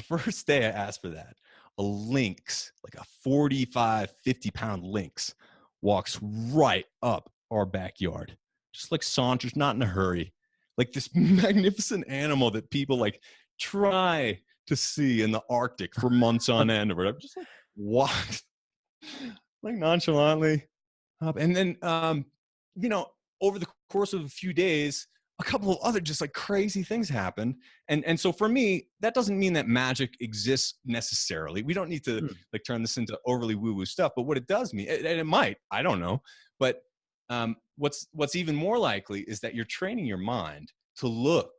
First day I asked for that, a lynx, like a 45, 50-pound lynx, walks right up our backyard, just like saunters, not in a hurry, like this magnificent animal that people like try to sea in the Arctic for months on end or whatever. Just like, what? Like nonchalantly. And then, you know, over the course of a few days, a couple of other just like crazy things happened. And so for me, that doesn't mean that magic exists necessarily. We don't need to like turn this into overly woo-woo stuff, but what it does mean, and it might, I don't know, but what's even more likely is that you're training your mind to look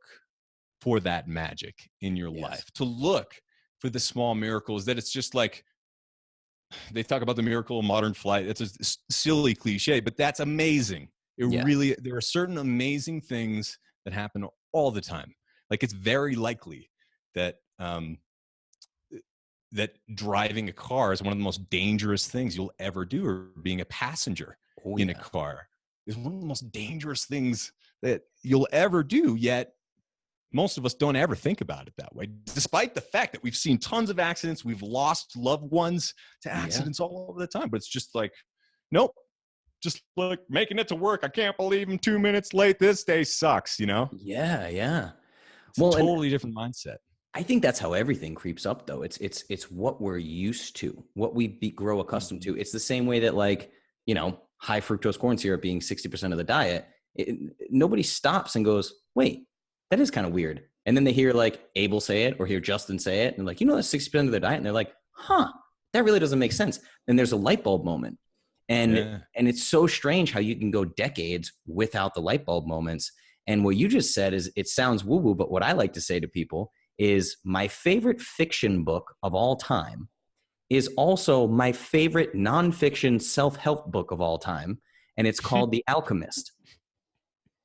for that magic in your life, to look for the small miracles, that it's just like, they talk about the miracle of modern flight. It's a silly cliche, but that's amazing. Really, there are certain amazing things that happen all the time. Like it's very likely that that driving a car is one of the most dangerous things you'll ever do, or being a passenger in a car is one of the most dangerous things that you'll ever do. Yet most of us don't ever think about it that way, despite the fact that we've seen tons of accidents. We've lost loved ones to accidents all over the time, but it's just like, nope, just like making it to work. I can't believe I'm 2 minutes late. This day sucks, you know? Yeah. It's a totally different mindset. I think that's how everything creeps up, though. It's what we're used to, what we grow accustomed to. It's the same way that, like, you know, high fructose corn syrup being 60% of the diet. Nobody stops and goes, wait, that is kind of weird. And then they hear like Abel say it or hear Justin say it, and like, you know, that's 60% of their diet. And they're like, huh, that really doesn't make sense. And there's a light bulb moment. And it's so strange how you can go decades without the light bulb moments. And what you just said is, it sounds woo-woo, but what I like to say to people is my favorite fiction book of all time is also my favorite nonfiction self-help book of all time. And it's called The Alchemist.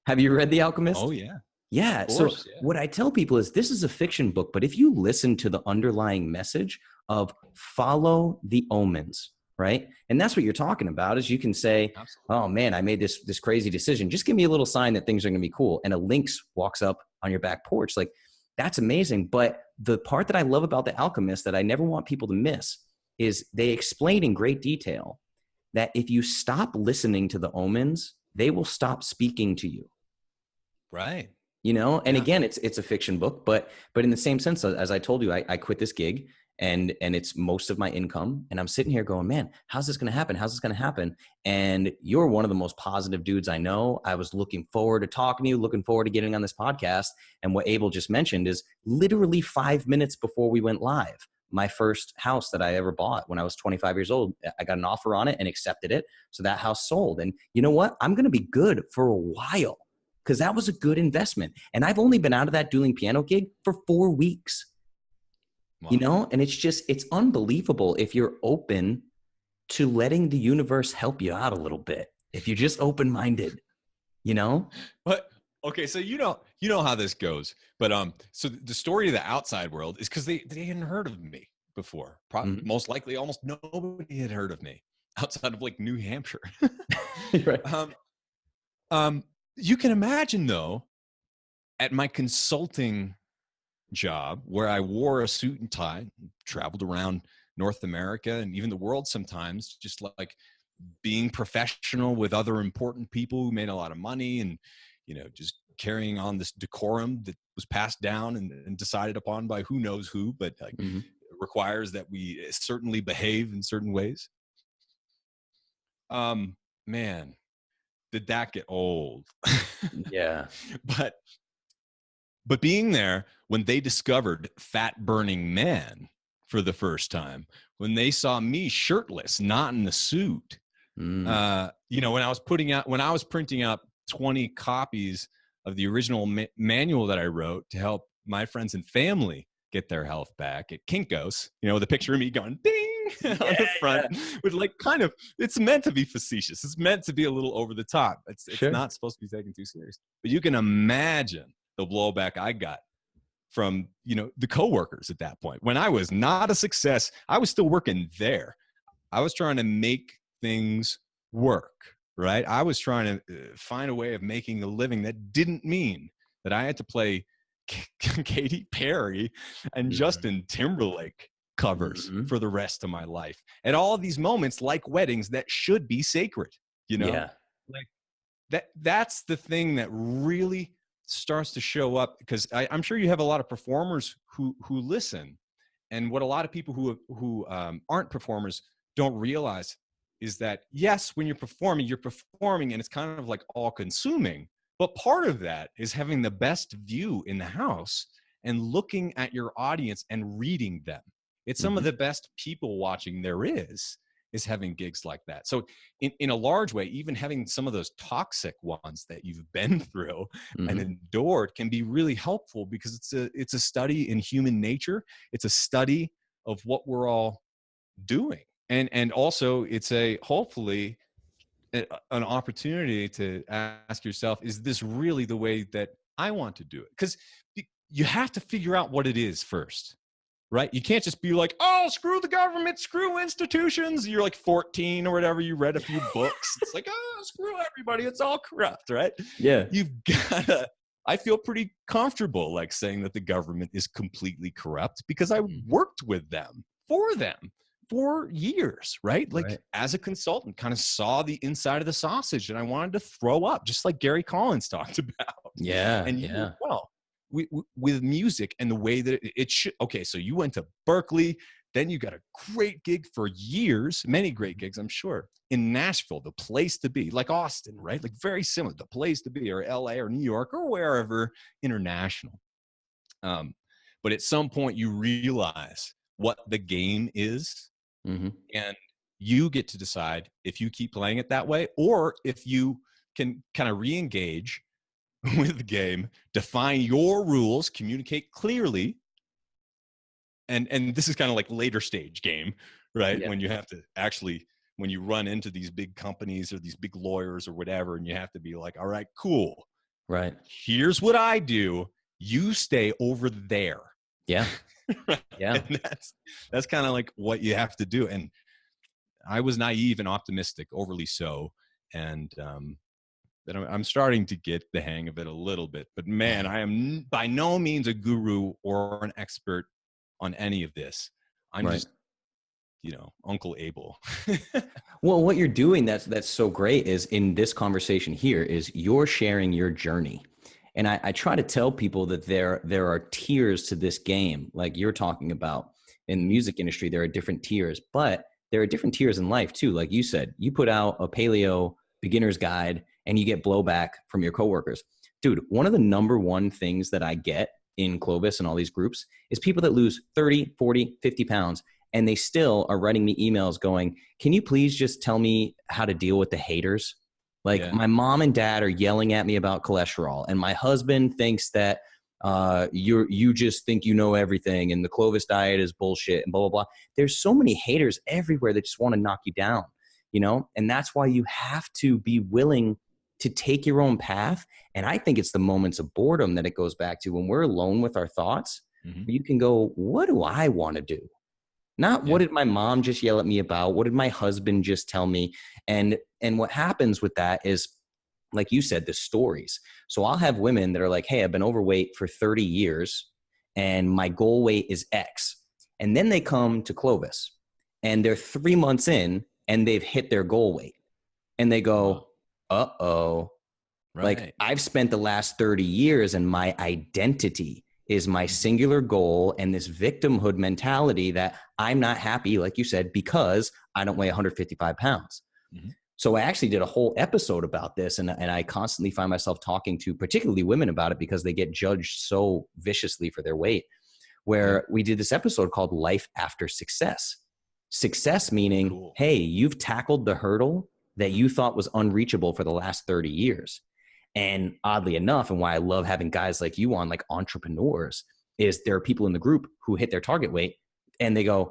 Have you read The Alchemist? Oh, yeah. Yeah. So what I tell people is, this is a fiction book, but if you listen to the underlying message of follow the omens, right? And that's what you're talking about, is you can say, oh man, I made this crazy decision. Just give me a little sign that things are going to be cool. And a lynx walks up on your back porch. Like, that's amazing. But the part that I love about The Alchemist that I never want people to miss is they explain in great detail that if you stop listening to the omens, they will stop speaking to you. Right. You know, and again, it's a fiction book, but in the same sense, as I told you, I quit this gig and it's most of my income. And I'm sitting here going, man, how's this going to happen? How's this going to happen? And you're one of the most positive dudes I know. I was looking forward to talking to you, looking forward to getting on this podcast. And what Abel just mentioned is literally 5 minutes before we went live, my first house that I ever bought when I was 25 years old, I got an offer on it and accepted it. So that house sold. And you know what? I'm going to be good for a while, because that was a good investment. And I've only been out of that dueling piano gig for 4 weeks. Wow. You know, and it's unbelievable if you're open to letting the universe help you out a little bit. If you're just open-minded, you know? But okay, so you know how this goes. But so the story of the outside world is because they hadn't heard of me before. Most likely almost nobody had heard of me outside of like New Hampshire. Right. You can imagine, though, at my consulting job, where I wore a suit and tie, traveled around North America and even the world sometimes, just like being professional with other important people who made a lot of money, and, you know, just carrying on this decorum that was passed down and decided upon by who knows who, but like requires that we certainly behave in certain ways. Man, did that get old? Yeah. But being there when they discovered Fat Burning Man for the first time, when they saw me shirtless, not in the suit, you know, when I was printing out 20 copies of the original manual that I wrote to help my friends and family get their health back at Kinko's, you know, the picture of me going ding on the front with like it's meant to be facetious. It's meant to be a little over the top. It's not supposed to be taken too serious. But you can imagine the blowback I got from, you know, the coworkers at that point. When I was not a success, I was still working there. I was trying to make things work, right? I was trying to find a way of making a living that didn't mean that I had to play Katy Perry and Justin Timberlake covers for the rest of my life. And all of these moments, like weddings, that should be sacred, you know? Like that's the thing that really starts to show up, because I'm sure you have a lot of performers who listen, and what a lot of people who aren't performers don't realize is that, yes, when you're performing and it's kind of like all consuming, but part of that is having the best view in the house and looking at your audience and reading them. It's some of the best people watching there is having gigs like that. So in a large way, even having some of those toxic ones that you've been through and endured can be really helpful, because it's a study in human nature. It's a study of what we're all doing. And also it's hopefully an opportunity to ask yourself, is this really the way that I want to do it? Because you have to figure out what it is first. Right? You can't just be like, oh, screw the government, screw institutions. You're like 14 or whatever. You read a few books. It's like, oh, screw everybody. It's all corrupt, right? Yeah. You've got to, I feel pretty comfortable like saying that the government is completely corrupt, because I worked with them for years, right? Like as a consultant, kind of saw the inside of the sausage, and I wanted to throw up, just like Gary Collins talked about. Yeah. And you, well, with music and the way that it should. Okay, so you went to Berkeley, then you got a great gig for years, many great gigs, I'm sure, in Nashville, the place to be, like Austin, right? Like very similar, the place to be, or LA or New York or wherever international. But at some point you realize what the game is, and you get to decide if you keep playing it that way, or if you can kind of re-engage with the game, define your rules, communicate clearly. And this is kind of like later stage game, right? Yeah. When you have to actually, when you run into these big companies or these big lawyers or whatever, and you have to be like, all right, cool. Right. Here's what I do. You stay over there. Yeah. Right? Yeah. And that's kind of like what you have to do. And I was naive and optimistic, overly so. And, that I'm starting to get the hang of it a little bit. But man, I am by no means a guru or an expert on any of this. I'm just, Uncle Abel. Well, what you're doing that's so great is, in this conversation here, is you're sharing your journey. And I try to tell people that there are tiers to this game, like you're talking about. In the music industry, there are different tiers, but there are different tiers in life too. Like you said, you put out a paleo beginner's guide and you get blowback from your coworkers. Dude, one of the number one things that I get in Clovis and all these groups is people that lose 30, 40, 50 pounds, and they still are writing me emails going, can you please just tell me how to deal with the haters? Like my mom and dad are yelling at me about cholesterol, and my husband thinks that you just think you know everything, and the Clovis diet is bullshit, and blah, blah, blah. There's so many haters everywhere that just want to knock you down, and that's why you have to be willing to take your own path. And I think it's the moments of boredom that it goes back to, when we're alone with our thoughts, you can go, what do I want to do? Not what did my mom just yell at me about? What did my husband just tell me? And what happens with that is, like you said, the stories. So I'll have women that are like, hey, I've been overweight for 30 years and my goal weight is X. And then they come to Clovis and they're 3 months in and they've hit their goal weight. And they go, uh-oh. Right. Like, I've spent the last 30 years and my identity is my singular goal and this victimhood mentality that I'm not happy, like you said, because I don't weigh 155 pounds. So I actually did a whole episode about this, and I constantly find myself talking to particularly women about it because they get judged so viciously for their weight, where we did this episode called Life After Success. Success meaning, hey, you've tackled the hurdle that you thought was unreachable for the last 30 years. And oddly enough, and why I love having guys like you on, like entrepreneurs, is there are people in the group who hit their target weight and they go,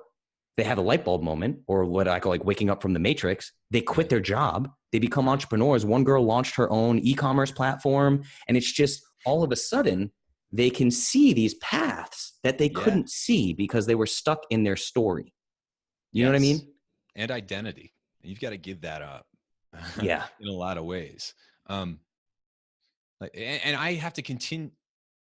they have a light bulb moment, or what I call like waking up from the matrix. They quit their job. They become entrepreneurs. One girl launched her own e-commerce platform. And it's just all of a sudden they can see these paths that they couldn't see because they were stuck in their story. You know what I mean? And identity. You've got to give that up. Yeah. In a lot of ways. And I have to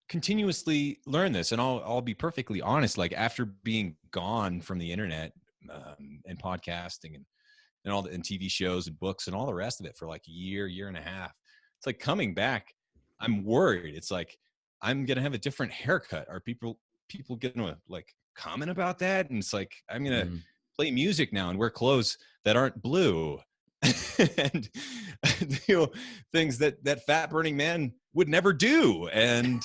continuously learn this, and I'll be perfectly honest. Like, after being gone from the internet and podcasting and all and TV shows and books and all the rest of it for like a year and a half, it's like coming back. I'm worried. It's like, I'm going to have a different haircut. Are people going to like comment about that? And it's like, I'm going to Mm. play music now and wear clothes that aren't blue and things that fat burning man would never do, and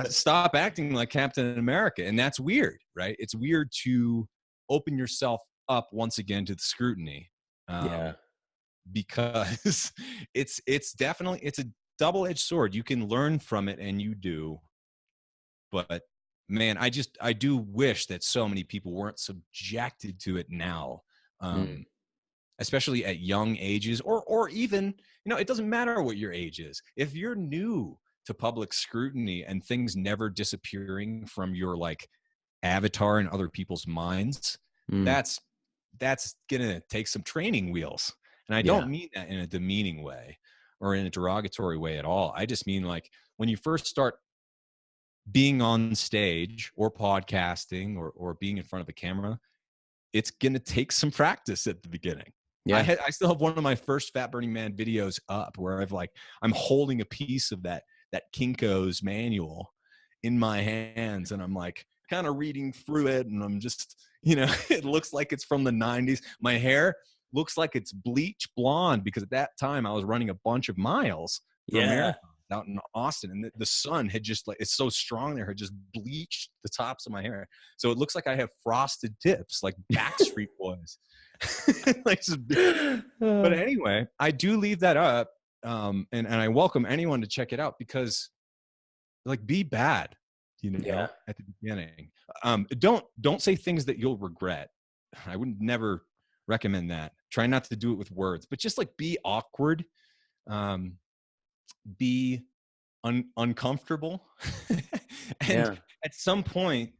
stop acting like Captain America. And that's weird, right? It's weird to open yourself up once again to the scrutiny. Yeah. Because it's definitely, it's a double-edged sword. You can learn from it, and you do, but man, I do wish that so many people weren't subjected to it now, Mm. especially at young ages, or even, it doesn't matter what your age is. If you're new to public scrutiny and things never disappearing from your like avatar in other people's minds, Mm. that's gonna take some training wheels. And I Yeah. don't mean that in a demeaning way or in a derogatory way at all. I just mean like when you first start being on stage or podcasting or being in front of a camera, it's gonna take some practice at the beginning. Yeah. I still have one of my first Fat Burning Man videos up where I'm holding a piece of that Kinko's manual in my hands, and I'm like kind of reading through it, and I'm just, it looks like it's from the 90s. My hair looks like it's bleach blonde because at that time I was running a bunch of miles for a Yeah. marathon out in Austin, and the sun had just like, it's so strong there, had just bleached the tops of my hair. So it looks like I have frosted tips like Backstreet Boys. Like but anyway, I do leave that up. And I welcome anyone to check it out, because like, be bad, Yeah. at the beginning. Don't say things that you'll regret. I would never recommend that. Try not to do it with words, but just like be awkward, be uncomfortable. And Yeah. at some point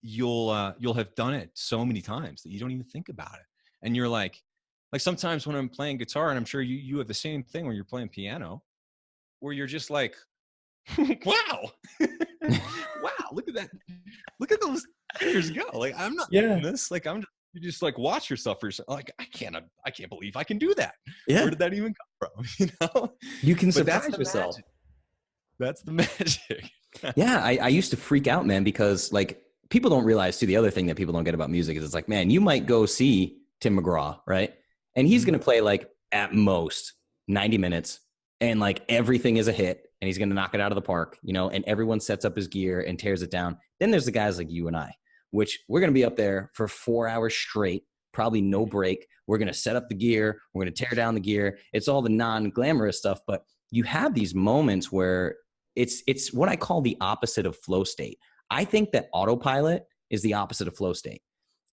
you'll have done it so many times that you don't even think about it. And you're like sometimes when I'm playing guitar, and I'm sure you have the same thing when you're playing piano, where you're just like, wow, wow, look at that, look at those fingers go. Like, I'm not Yeah. doing this. Like, you just like watch yourself for yourself. Like, I can't believe I can do that. Yeah. Where did that even come from? You can But that's surprise the yourself. magic. That's the magic. Yeah. I used to freak out, man, because like people don't realize too, the other thing that people don't get about music is it's like, man, you might go see Tim McGraw, right? And he's going to play like at most 90 minutes, and like everything is a hit, and he's going to knock it out of the park, and everyone sets up his gear and tears it down. Then there's the guys like you and I, which we're going to be up there for 4 hours straight, probably no break. We're going to set up the gear. We're going to tear down the gear. It's all the non-glamorous stuff, but you have these moments where it's what I call the opposite of flow state. I think that autopilot is the opposite of flow state.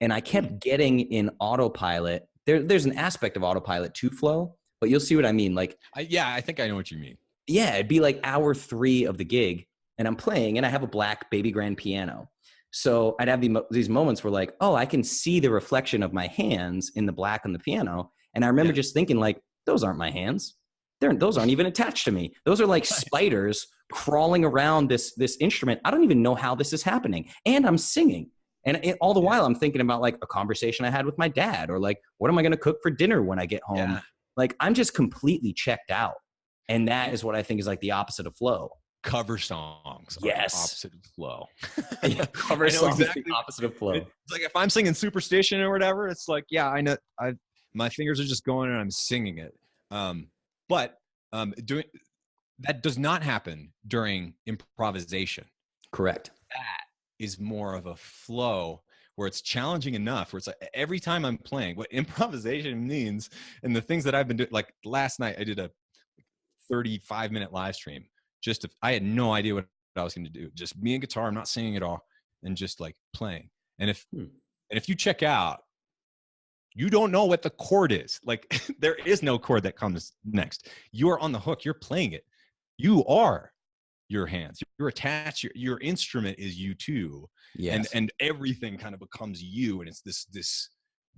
And I kept getting in autopilot. There's an aspect of autopilot to flow, but you'll see what I mean. Like, I think I know what you mean. yeah, it'd be like hour 3 of the gig, and I'm playing, and I have a black baby grand piano. So I'd have these moments where like, oh, I can see the reflection of my hands in the black on the piano. And I remember just thinking like, those aren't my hands. Those aren't even attached to me. Those are like spiders crawling around this instrument. I don't even know how this is happening. And I'm singing. And all the while I'm thinking about like a conversation I had with my dad, or like, what am I going to cook for dinner when I get home? Yeah. Like, I'm just completely checked out. And that is what I think is like the opposite of flow. Cover songs. Yes. Are the opposite of flow. Yeah, cover songs exactly. Is the opposite of flow. It's like if I'm singing Superstition or whatever, it's like, yeah, I know. My fingers are just going and I'm singing it. But doing that does not happen during improvisation. Correct. That is more of a flow where it's challenging enough where it's like every time I'm playing, what improvisation means, and the things that I've been doing, like last night I did a 35-minute live stream. I had no idea what I was going to do. Just me and guitar. I'm not singing at all, and just like playing. And if you check out, you don't know what the chord is. Like there is no chord that comes next. You are on the hook. You're playing it. You are your hands. You're attached. Your instrument is you too. Yes. And everything kind of becomes you. And it's this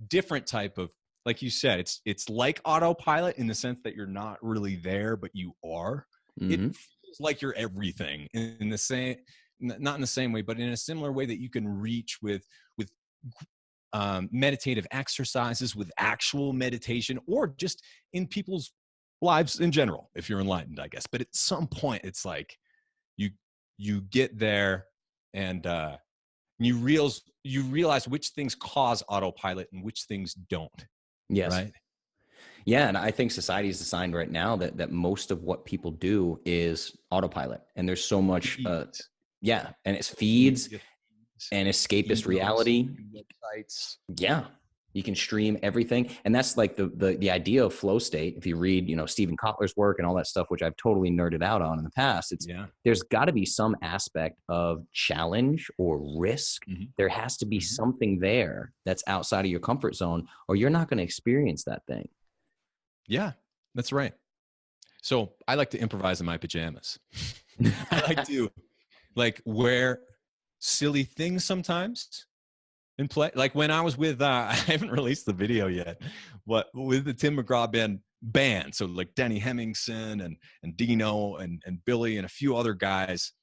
different type of, like you said, it's like autopilot in the sense that you're not really there, but you are. Mm-hmm. It feels like you're everything in the same, not in the same way, but in a similar way that you can reach with meditative exercises, with actual meditation, or just in people's lives in general, if you're enlightened, I guess. But at some point, it's like you get there and you realize which things cause autopilot and which things don't. Yes. Right. Yeah, and I think society is designed right now that most of what people do is autopilot, and there's so much, yeah, and it's feeds and escapist reality. Websites. Yeah, you can stream everything, and that's like the idea of flow state. If you read, Stephen Kotler's work and all that stuff, which I've totally nerded out on in the past, there's got to be some aspect of challenge or risk. Mm-hmm. There has to be something there that's outside of your comfort zone, or you're not going to experience that thing. Yeah, that's right. So I like to improvise in my pajamas. I like to wear silly things sometimes and play. Like when I was with, I haven't released the video yet, but with the Tim McGraw band. So like Denny Hemmingson and Dino and Billy and a few other guys,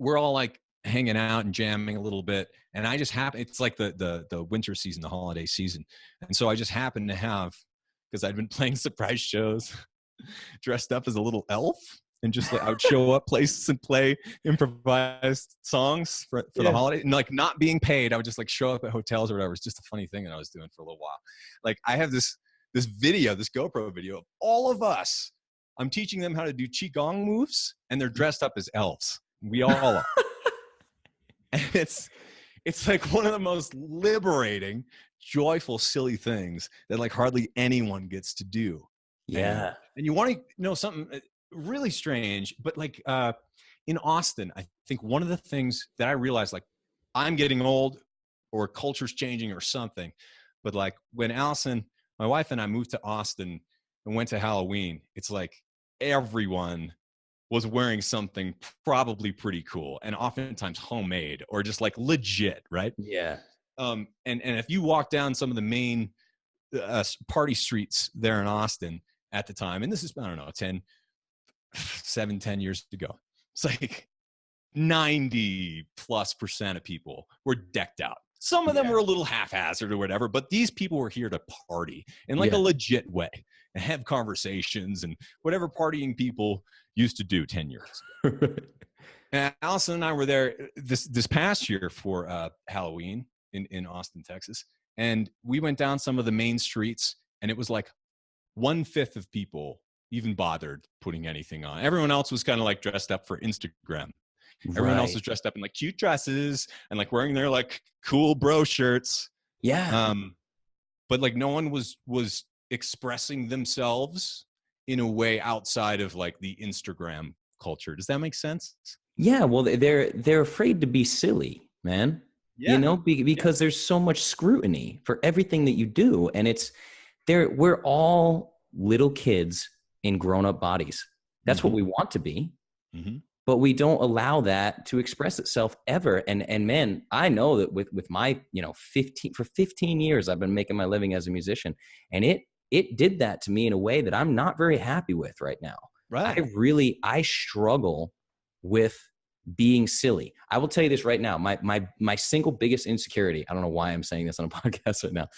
we're all like hanging out and jamming a little bit. And I just happen, it's like the winter season, the holiday season. And so I just happened to have, because I'd been playing surprise shows dressed up as a little elf, and just I would show up places and play improvised songs for the holiday, and like not being paid. I would just like show up at hotels or whatever. It's just a funny thing that I was doing for a little while. Like I have this video, this GoPro video of all of us. I'm teaching them how to do qigong moves, and they're dressed up as elves. We all are. And it's like one of the most liberating, joyful, silly things that like hardly anyone gets to do. Yeah. And you want to know something really strange, but like in Austin, I think one of the things that I realized, like I'm getting old or culture's changing or something, but like when Allison, my wife, and I moved to Austin and went to Halloween, it's like everyone was wearing something probably pretty cool and oftentimes homemade or just like legit, right? Yeah. And if you walk down some of the main party streets there in Austin at the time, and this is, I don't know, 10 years ago, it's like 90+% of people were decked out. Some of them were a little haphazard or whatever, but these people were here to party in like a legit way and have conversations and whatever partying people used to do 10 years ago. And Allison and I were there this past year for Halloween in Austin, Texas. And we went down some of the main streets, and it was like 1/5 of people even bothered putting anything on. Everyone else was kind of like dressed up for Instagram. Everyone else was dressed up in like cute dresses and like wearing their like cool bro shirts. Yeah. But like no one was expressing themselves in a way outside of like the Instagram culture. Does that make sense? Yeah. Well, they're afraid to be silly, man. Yeah. Because there's so much scrutiny for everything that you do. And we're all little kids in grown-up bodies. That's what we want to be. Mm-hmm. But we don't allow that to express itself ever. And man, I know that with my, 15 years, I've been making my living as a musician, and it did that to me in a way that I'm not very happy with right now. Right. I struggle with being silly. I will tell you this right now. My single biggest insecurity, I don't know why I'm saying this on a podcast right now.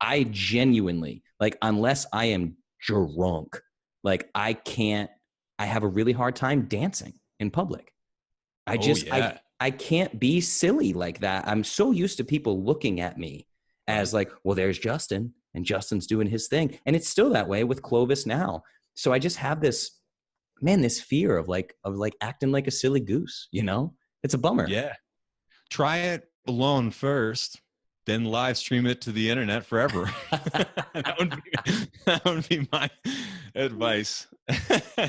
I genuinely, like, unless I am drunk, like I have a really hard time dancing in public. I can't be silly like that. I'm so used to people looking at me as like, well, there's Justin, and Justin's doing his thing. And it's still that way with Clovis now. So I just have this fear of acting like a silly goose, It's a bummer. Yeah. Try it alone first, then live stream it to the internet forever. that would be my advice.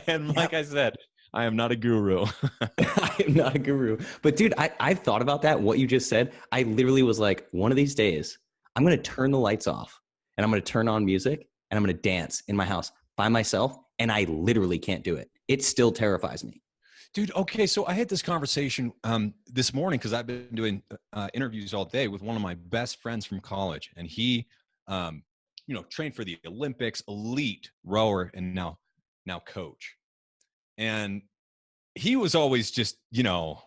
And like I said, I am not a guru. I am not a guru. But dude, I've thought about that, what you just said. I literally was like, one of these days, I'm going to turn the lights off and I'm going to turn on music and I'm going to dance in my house by myself. And I literally can't do it. It still terrifies me. Dude, okay, so I had this conversation this morning because I've been doing interviews all day with one of my best friends from college. And he, trained for the Olympics, elite rower, and now coach. And he was always just, the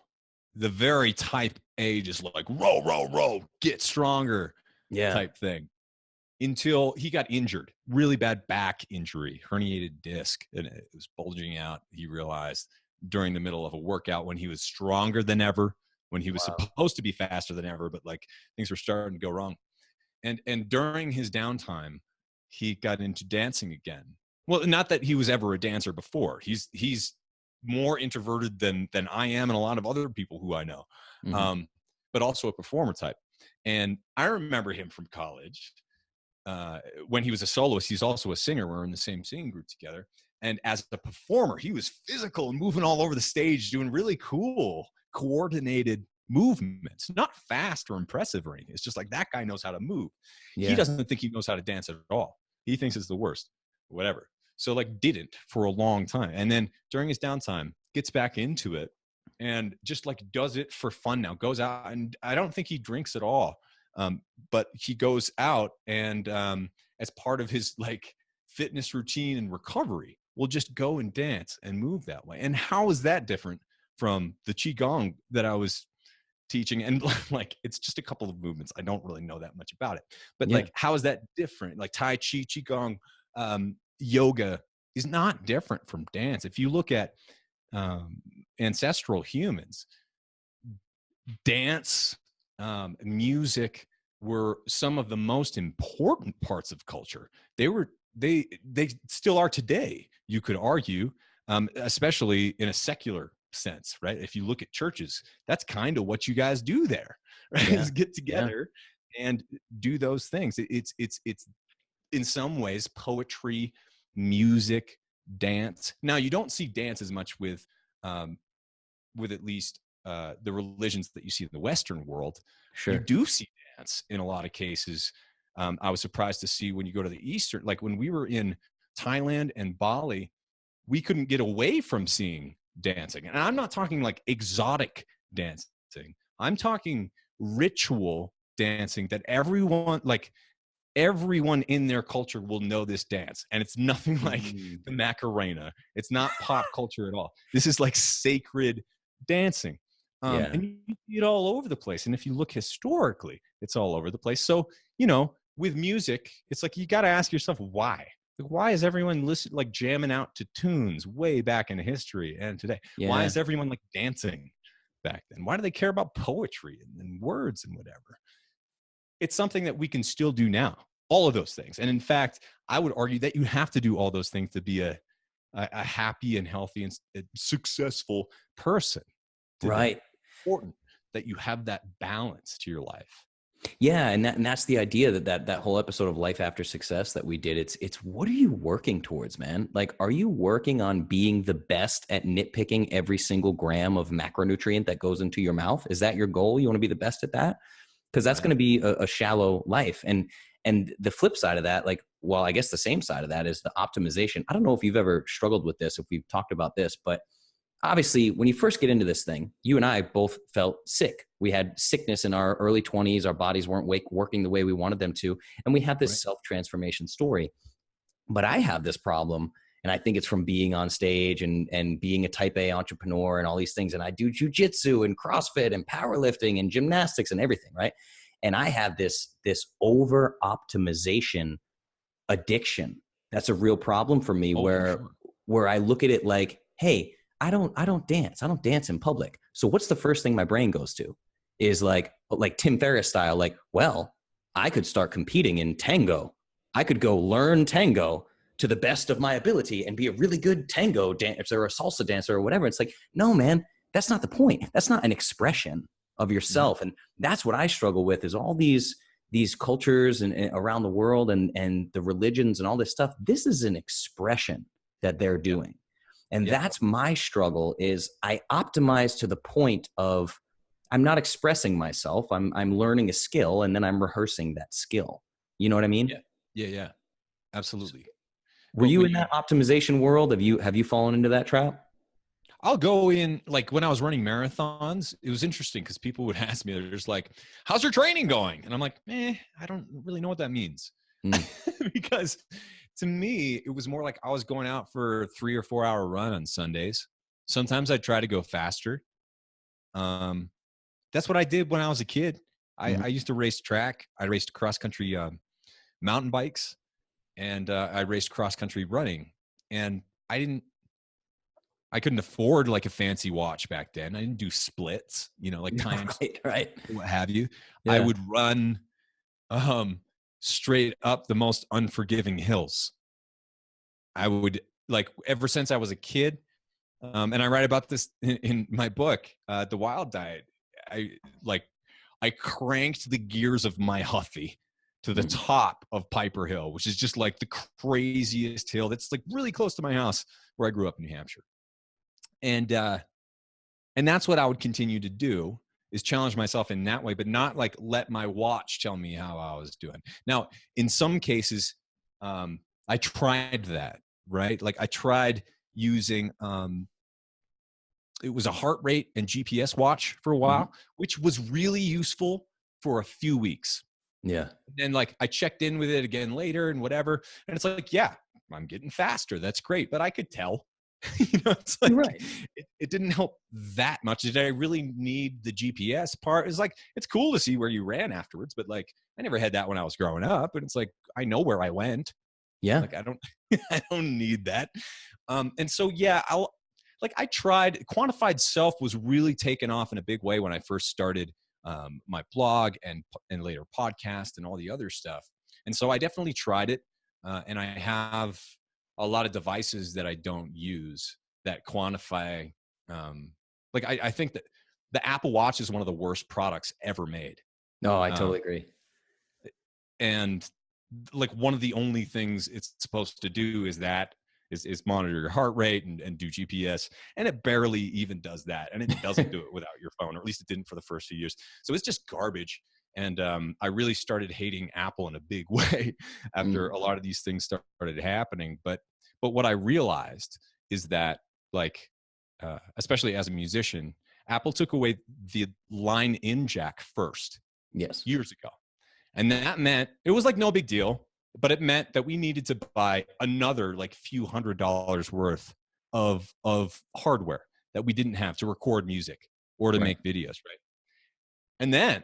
very type A, just like row, get stronger type thing. Until he got injured, really bad back injury, herniated disc, and it was bulging out. He realized during the middle of a workout when he was stronger than ever, when he was Wow. supposed to be faster than ever, but like things were starting to go wrong. And during his downtime, he got into dancing again. Well, not that he was ever a dancer before. He's more introverted than I am and a lot of other people who I know, Mm-hmm. but also a performer type. And I remember him from college when he was a soloist. He's also a singer. We're in the same singing group together. And as a performer, he was physical and moving all over the stage, doing really cool, coordinated movements, not fast or impressive or anything. It's just like that guy knows how to move. He Yeah. doesn't think he knows how to dance at all. He thinks it's the worst, whatever. So like didn't for a long time. And then during his downtime, gets back into it and just like does it for fun now, goes out. And I don't think he drinks at all. But he goes out and as part of his like fitness routine and recovery, will just go and dance and move that way. And how is that different from the qigong that I was teaching? And like it's just a couple of movements. I don't really know that much about it, but Yeah. like how is that different? Like tai chi, qigong, yoga is not different from dance. If you look at ancestral humans, dance, music were some of the most important parts of culture. They still are today, you could argue, especially in a secular sense, right? If you look at churches, that's kind of what you guys do there, right? Yeah. Is get Yeah. together and do those things. It's in some ways poetry, music, dance. Now you don't see dance as much with at least the religions that you see in the Western world. You Sure. do see dance in a lot of cases. I was surprised to see when you go to the Eastern, like when we were in Thailand and Bali, we couldn't get away from seeing dancing. And I'm not talking like exotic dancing. I'm talking ritual dancing that everyone in their culture will know this dance. And it's nothing like Mm. the Macarena. It's not pop culture at all. This is like sacred dancing. Yeah. And you see it all over the place. And if you look historically, it's all over the place. So, with music, it's like you got to ask yourself why. Like, why is everyone like jamming out to tunes way back in history and today? Why Yeah. is everyone like dancing back then? Why do they care about poetry and words and whatever? It's something that we can still do now. All of those things. And in fact, I would argue that you have to do all those things to be a happy and healthy and successful person today. Right. Important that you have that balance to your life. Yeah, and that's the idea that whole episode of Life After Success that we did. It's what are you working towards, man? Like, are you working on being the best at nitpicking every single gram of macronutrient that goes into your mouth? Is that your goal? You want to be the best at that? Because that's Right. going to be a shallow life. And the flip side of that, like, well, I guess the same side of that is the optimization. I don't know if you've ever struggled with this, if we've talked about this, but obviously when you first get into this thing, you and I both felt sick. We had sickness in our early 20s. Our bodies weren't working the way we wanted them to. And we have this Right. self-transformation story. But I have this problem, and I think it's from being on stage and being a type A entrepreneur and all these things. And I do jujitsu and CrossFit and powerlifting and gymnastics and everything, right? And I have this over optimization addiction. That's a real problem for me, Oh, for sure. where I look at it like, hey, I don't dance. I don't dance in public. So what's the first thing my brain goes to is like Tim Ferriss style, like, well, I could start competing in tango. I could go learn tango to the best of my ability and be a really good tango dancer or a salsa dancer or whatever. It's like, no, man, that's not the point. That's not an expression of yourself. Mm-hmm. And that's what I struggle with is all these cultures and around the world and the religions and all this stuff. This is an expression that they're doing. And Yeah. that's my struggle is I optimize to the point of I'm not expressing myself. I'm learning a skill and then I'm rehearsing that skill. You know what I mean? Yeah. Absolutely. Were But you when in that optimization world? Have you fallen into that trap? I'll go in, like when I was running marathons, it was interesting because people would ask me, they're just like, how's your training going? And I'm like, I don't really know what that means. Mm. Because to me, it was more like I was going out for a 3 or 4 hour run on Sundays. Sometimes I'd try to go faster. That's what I did when I was a kid. Mhm. I used to race track. I raced cross country mountain bikes, and I raced cross country running. And I didn't I couldn't afford like a fancy watch back then. I didn't do splits, like times, Right. what have you. I Yeah. would run straight up the most unforgiving hills. I would, like, ever since I was a kid, and I write about this in my book, The Wild Diet. I like I cranked the gears of my Huffy to the top of Piper Hill, which is just like the craziest hill. That's like really close to my house where I grew up in New Hampshire. And that's what I would continue to do, is challenge myself in that way, but not like let my watch tell me how I was doing. Now, in some cases, I tried that, right? Like I tried using, it was a heart rate and GPS watch for a while, which was really useful for a few weeks. Yeah. And like I checked in with it again later and whatever. And it's like, yeah, I'm getting faster. That's great. But I could tell, it's like, Right. it didn't help that much. Did I really need the GPS part? It's like, it's cool to see where you ran afterwards, but like, I never had that when I was growing up. And it's like, I know where I went. Yeah. Like, I don't need that. And so, yeah, I tried. Quantified self was really taken off in a big way when I first started my blog and later podcast and all the other stuff. And so I definitely tried it. And I have a lot of devices that I don't use that quantify. I think that the Apple Watch is one of the worst products ever made. No, I totally agree. And like one of the only things it's supposed to do is monitor your heart rate and do GPS. And it barely even does that. And it doesn't do it without your phone, or at least it didn't for the first few years. So it's just garbage. And I really started hating Apple in a big way after a lot of these things started happening. But what I realized is that, like, especially as a musician, Apple took away the line in jack first. Yes. Years ago. And that meant, it was like no big deal, but it meant that we needed to buy another like few $100s worth of hardware that we didn't have to record music or to make videos, right? And then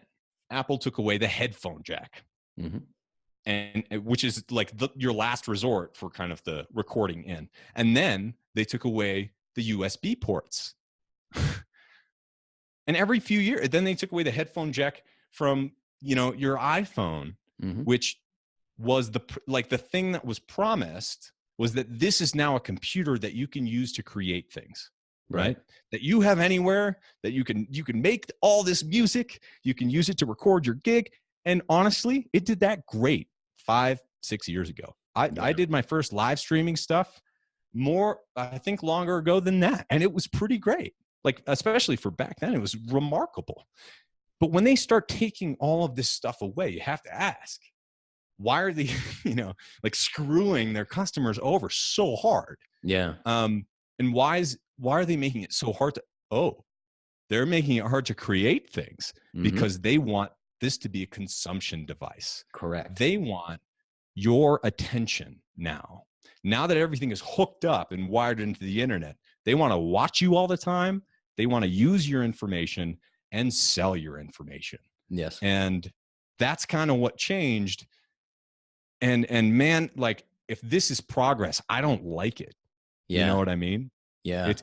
Apple took away the headphone jack, and which is like your last resort for kind of the recording in. And then they took away the USB ports. And every few years, then they took away the headphone jack from your iPhone, which was the thing that was promised, was that this is now a computer that you can use to create things, right? That you have anywhere, that you can make all this music, you can use it to record your gig. And honestly, it did that great 5-6 years ago. I did my first live streaming stuff I think longer ago than that. And it was pretty great. Like, especially for back then, it was remarkable. But when they start taking all of this stuff away, you have to ask, why are they, like screwing their customers over so hard? Yeah. And why are they making it so hard they're making it hard to create things because they want this to be a consumption device. Correct. They want your attention now. Now that everything is hooked up and wired into the internet, they want to watch you all the time. They want to use your information and sell your information. Yes. And that's kind of what changed. And man, like, if this is progress, I don't like it. Yeah. You know what I mean? Yeah.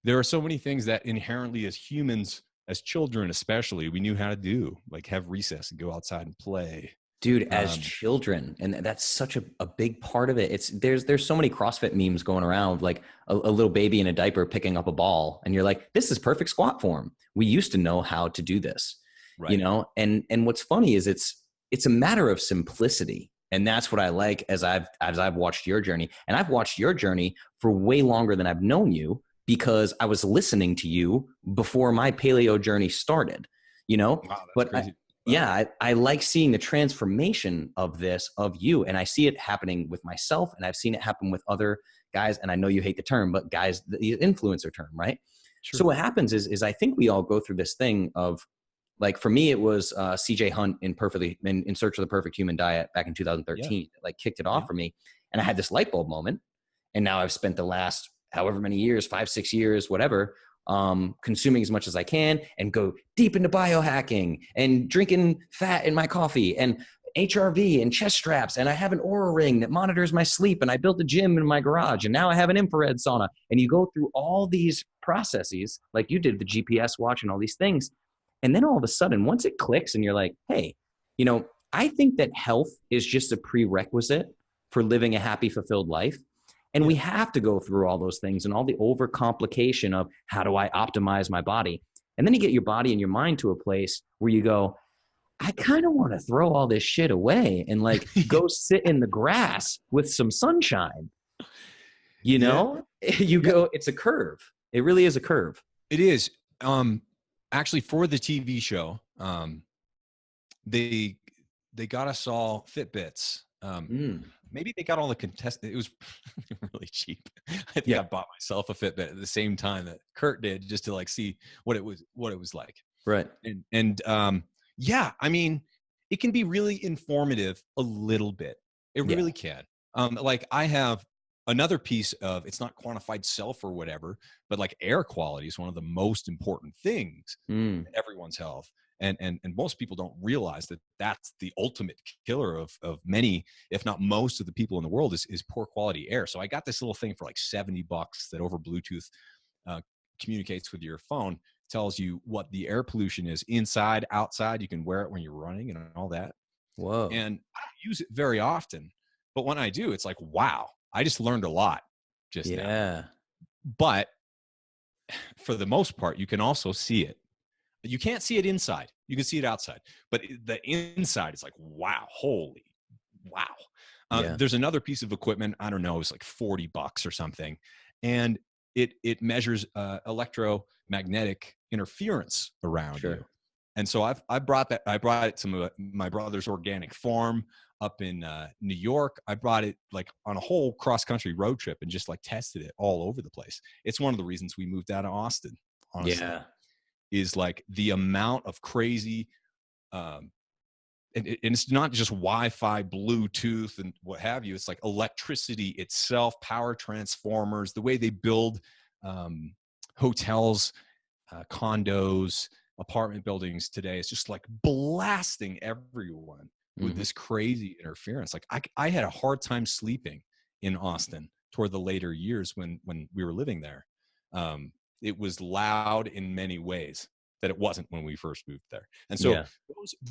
There are so many things that inherently, as humans, as children especially, we knew how to do, like have recess and go outside and play. Dude, as children, and that's such a big part of it. There's so many CrossFit memes going around, like a little baby in a diaper picking up a ball, and you're like, this is perfect squat form. We used to know how to do this, right. And what's funny is it's a matter of simplicity, and that's what I like as I've watched your journey, and I've watched your journey for way longer than I've known you, because I was listening to you before my paleo journey started, Wow, that's but crazy. I like seeing the transformation of you. And I see it happening with myself, and I've seen it happen with other guys. And I know you hate the term, but guys, the influencer term, right? Sure. So what happens is I think we all go through this thing of, like, for me, it was CJ Hunt in Search of the Perfect Human Diet back in 2013, like kicked it off for me. And I had this light bulb moment. And now I've spent the last however many years, 5-6 years, whatever, consuming as much as I can and go deep into biohacking and drinking fat in my coffee. And HRV and chest straps, and I have an Oura ring that monitors my sleep, and I built a gym in my garage, and now I have an infrared sauna. And you go through all these processes, like you did, the GPS watch and all these things. And then all of a sudden, once it clicks and you're like, hey, I think that health is just a prerequisite for living a happy, fulfilled life. And we have to go through all those things and all the overcomplication of how do I optimize my body? And then you get your body and your mind to a place where you go, I kind of want to throw all this shit away and like go sit in the grass with some sunshine. You go, it's a curve. It really is a curve. It is. Actually, for the TV show, they got us all Fitbits. Maybe they got all the contestants. It was really cheap. I think I bought myself a Fitbit at the same time that Kurt did, just to like see what it was like. Right. And I mean, it can be really informative a little bit. It really can. Like I have another piece of, it's not quantified self or whatever, but like air quality is one of the most important things in everyone's health. And most people don't realize that that's the ultimate killer of many, if not most of the people in the world is poor quality air. So I got this little thing for like $70 that over Bluetooth communicates with your phone, tells you what the air pollution is inside, outside. You can wear it when you're running and all that. Whoa. And I don't use it very often, but when I do, it's like, wow, I just learned a lot just now. But for the most part, you can also see it. You can't see it inside. You can see it outside. But the inside is like, wow, holy wow. There's another piece of equipment. I don't know. It's like $40 or something. And it measures electromagnetic interference around you. And so I brought it to my brother's organic farm up in New York. I brought it like on a whole cross-country road trip and just like tested it all over the place. It's one of the reasons we moved out of Austin, honestly. Is like the amount of crazy, and it's not just Wi-Fi, Bluetooth, and what have you. It's like electricity itself, power transformers, the way they build hotels, condos, apartment buildings today. It's just like blasting everyone with this crazy interference. Like I had a hard time sleeping in Austin toward the later years when we were living there. It was loud in many ways that it wasn't when we first moved there. And so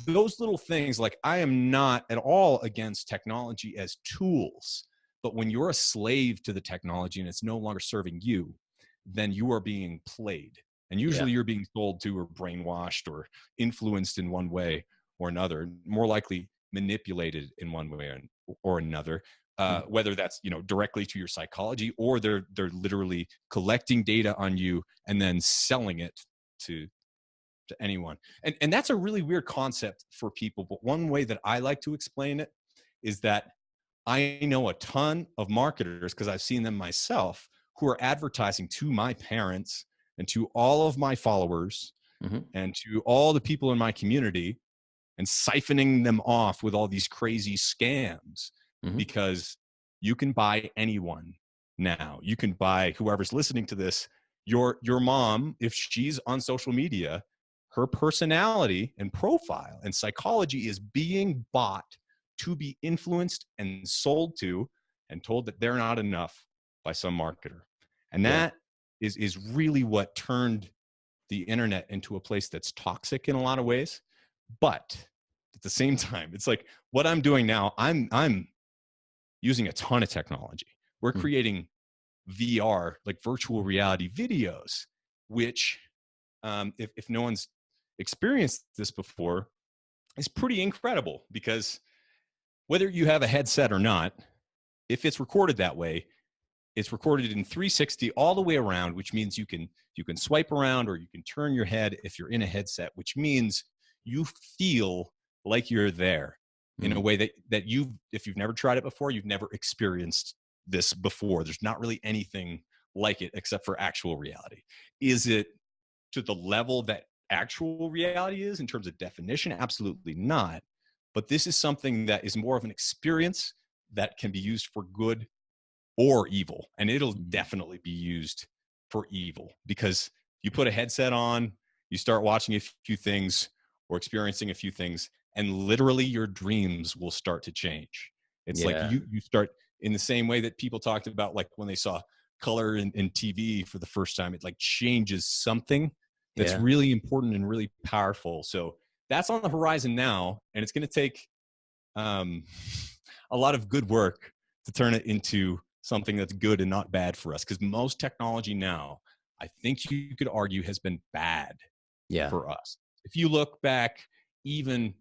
those little things, like I am not at all against technology as tools, but when you're a slave to the technology and it's no longer serving you, then you are being played. And usually you're being told to, or brainwashed or influenced in one way or another, more likely manipulated in one way or another. Whether that's directly to your psychology, or they're literally collecting data on you and then selling it to anyone. And that's a really weird concept for people. But one way that I like to explain it is that I know a ton of marketers, because I've seen them myself, who are advertising to my parents and to all of my followers and to all the people in my community, and siphoning them off with all these crazy scams. Because you can buy anyone now. You can buy whoever's listening to this, your mom, if she's on social media, her personality and profile and psychology is being bought to be influenced and sold to and told that they're not enough by some marketer. And that is really what turned the internet into a place that's toxic in a lot of ways. But at the same time, it's like what I'm doing now, I'm using a ton of technology. We're creating VR, like virtual reality videos, which if no one's experienced this before, is pretty incredible, because whether you have a headset or not, if it's recorded that way, it's recorded in 360 all the way around, which means you can swipe around or you can turn your head if you're in a headset, which means you feel like you're there in a way that if you've never tried it before, you've never experienced this before. There's not really anything like it except for actual reality. Is it to the level that actual reality is in terms of definition? Absolutely not. But this is something that is more of an experience that can be used for good or evil. And it'll definitely be used for evil, because you put a headset on, you start watching a few things or experiencing a few things, and literally your dreams will start to change. It's like you start in the same way that people talked about, like when they saw color in TV for the first time, it like changes something that's really important and really powerful. So that's on the horizon now, and it's going to take a lot of good work to turn it into something that's good and not bad for us. Because most technology now, I think you could argue, has been bad for us. If you look back even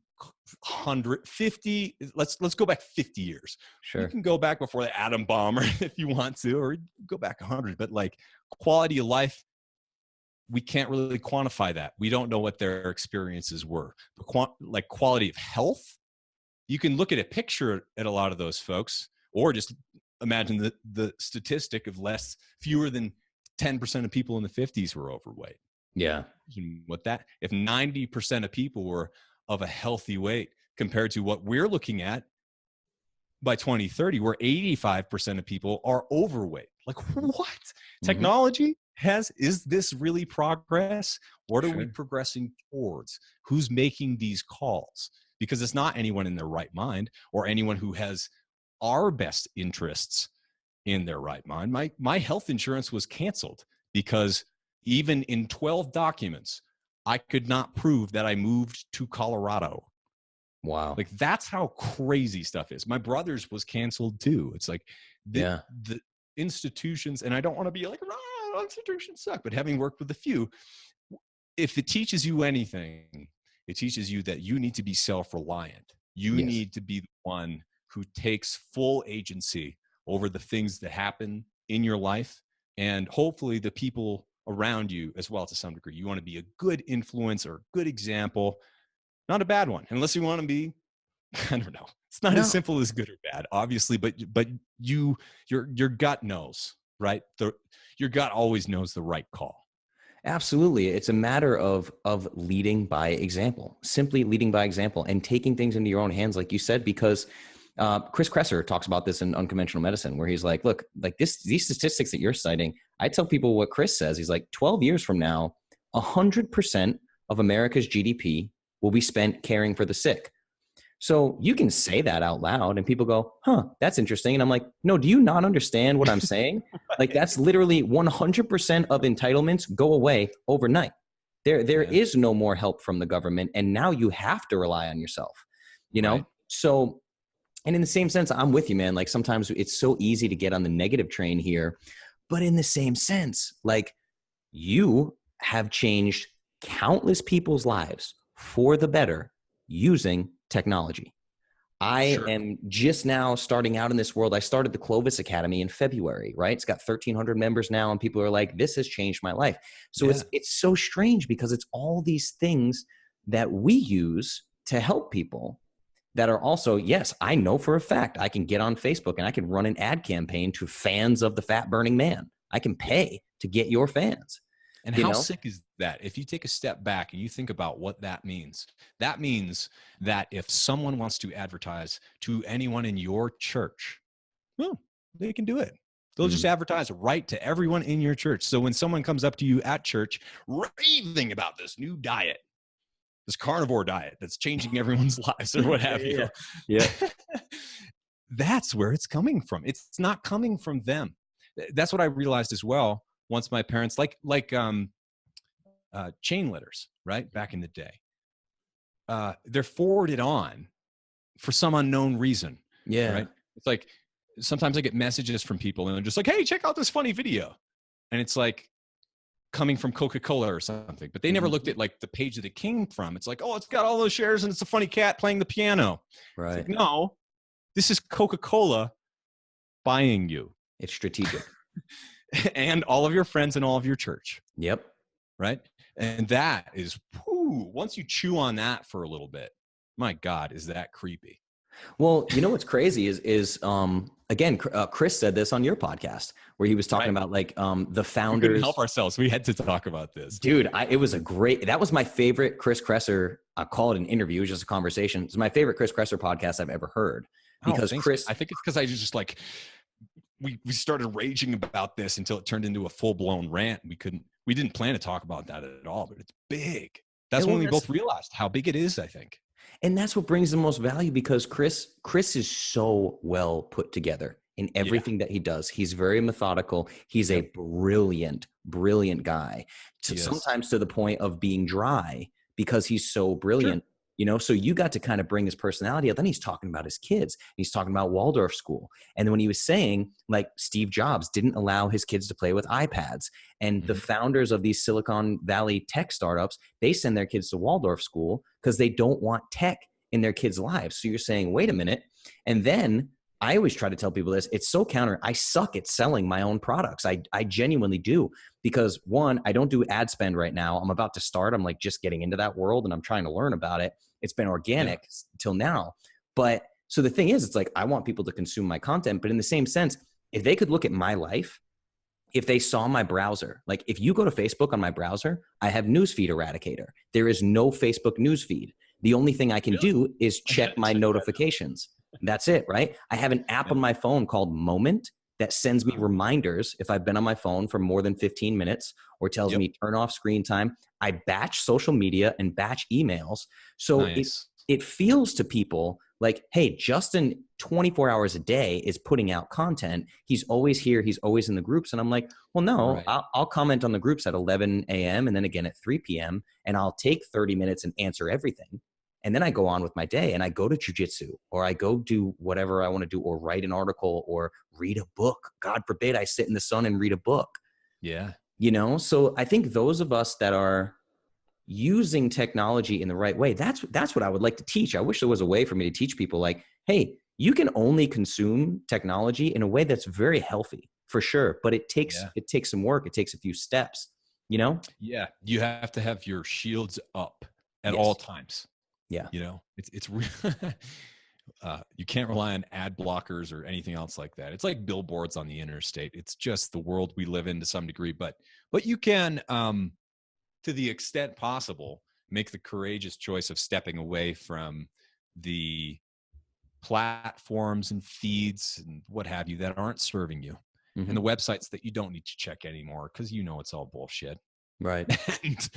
150, let's go back 50 years. Sure. You can go back before the atom bomb or if you want to, or go back 100, but like quality of life, we can't really quantify that. We don't know what their experiences were. But like quality of health, you can look at a picture at a lot of those folks, or just imagine the statistic of fewer than 10% of people in the 50s were overweight. Yeah. What that, if 90% of people were of a healthy weight compared to what we're looking at by 2030, where 85% of people are overweight. Like, what? Technology is this really progress? What are we progressing towards? Who's making these calls? Because it's not anyone in their right mind or anyone who has our best interests in their right mind. My health insurance was canceled because even in 12 documents, I could not prove that I moved to Colorado. Wow. Like, that's how crazy stuff is. My brother's was canceled too. It's like the institutions, and I don't want to be like, institutions suck, but having worked with a few, if it teaches you anything, it teaches you that you need to be self-reliant. You need to be the one who takes full agency over the things that happen in your life, and hopefully the people around you as well to some degree. You want to be a good influence or a good example, not a bad one, unless you want to be, I don't know. It's not as simple as good or bad, obviously, but your gut knows, right? Your gut always knows the right call. Absolutely. It's a matter of leading by example, simply leading by example and taking things into your own hands, like you said, because Chris Kresser talks about this in Unconventional Medicine, where he's like, look, like these statistics that you're citing, I tell people what Chris says. He's like, 12 years from now, 100% of America's GDP will be spent caring for the sick. So you can say that out loud and people go, huh, that's interesting. And I'm like, no, do you not understand what I'm saying? Like, that's literally 100% of entitlements go away overnight. There is no more help from the government. And now you have to rely on yourself, you know? Right. So, and in the same sense, I'm with you, man. Like, sometimes it's so easy to get on the negative train here, but in the same sense, like, you have changed countless people's lives for the better using technology. I am just now starting out in this world. I started the Clovis Academy in February, right? It's got 1,300 members now, and people are like, this has changed my life. So it's so strange because it's all these things that we use to help people that are also, yes, I know for a fact I can get on Facebook and I can run an ad campaign to fans of the Fat Burning Man. I can pay to get your fans. And how sick is that? If you take a step back and you think about what that means that if someone wants to advertise to anyone in your church, well, they can do it. They'll just advertise right to everyone in your church. So when someone comes up to you at church raving about this new diet, this carnivore diet that's changing everyone's lives or what have you, that's where it's coming from. It's not coming from them. That's what I realized as well. Once my parents, like chain letters, right? Back in the day, they're forwarded on for some unknown reason. Yeah. Right. It's like, sometimes I get messages from people and they're just like, hey, check out this funny video. And it's like coming from Coca-Cola or something, but they never looked at like the page that it came from. It's like, oh, it's got all those shares and it's a funny cat playing the piano. Right. Like, no, this is Coca-Cola buying you. It's strategic. And all of your friends and all of your church. Yep. Right. And that is, once you chew on that for a little bit, my God, is that creepy? Well, you know what's crazy is again, Chris said this on your podcast where he was talking about like the founders. We couldn't help ourselves. We had to talk about this. Dude, that was my favorite Chris Kresser, I call it an interview, it was just a conversation. It's my favorite Chris Kresser podcast I've ever heard. Because I think it's because I just like, we started raging about this until it turned into a full-blown rant. We didn't plan to talk about that at all, but it's big. That's when we both realized how big it is, I think. And that's what brings the most value, because Chris is so well put together in Yeah. everything that he does. He's very methodical. He's a Yep. brilliant guy, Yes. sometimes to the point of being dry because he's so Sure. brilliant. So you got to kind of bring his personality out. Then he's talking about his kids. He's talking about Waldorf school. And then when he was saying, like, Steve Jobs didn't allow his kids to play with iPads, and the Mhm. founders of these Silicon Valley tech startups, they send their kids to Waldorf school because they don't want tech in their kids' lives. So you're saying, wait a minute. And then I always try to tell people this. It's so counter. I suck at selling my own products. I genuinely do, because one, I don't do ad spend right now. I'm about to start. I'm like just getting into that world and I'm trying to learn about it. It's been Yeah. organic till now. But so the thing is, it's like, I want people to consume my content, but in the same sense, if they could look at my life, if they saw my browser, like if you go to Facebook on my browser, I have newsfeed eradicator. There is no Facebook newsfeed. The only thing I can Really? do is I check gotta my check that notifications. That's it, right? I have an app out. on my phone called Moment that sends me Yeah. reminders if I've been on my phone for more than 15 minutes, or tells Yep. me turn off screen time. I batch social media and batch emails. So Nice. it feels to people like, hey, Justin 24 hours a day is putting out content. He's always here. He's always in the groups. And I'm like, well, no, Right. I'll comment on the groups at 11 a.m. and then again at 3 p.m. and I'll take 30 minutes and answer everything. And then I go on with my day and I go to jujitsu, or I go do whatever I want to do, or write an article, or read a book. God forbid I sit in the sun and read a book, Yeah. So I think those of us that are using technology in the right way, that's what I would like to teach. I wish there was a way for me to teach people, like, hey, you can only consume technology in a way that's very healthy, for sure, but it takes Yeah. some work. It takes a few steps. Yeah. You have to have your shields up at all Yes. times. Yeah. It's real. You can't rely on ad blockers or anything else like that. It's like billboards on the interstate. It's just the world we live in to some degree, but you can, to the extent possible, make the courageous choice of stepping away from the platforms and feeds and what have you that aren't serving you, and the Hmm. websites that you don't need to check anymore because it's all bullshit. Right. And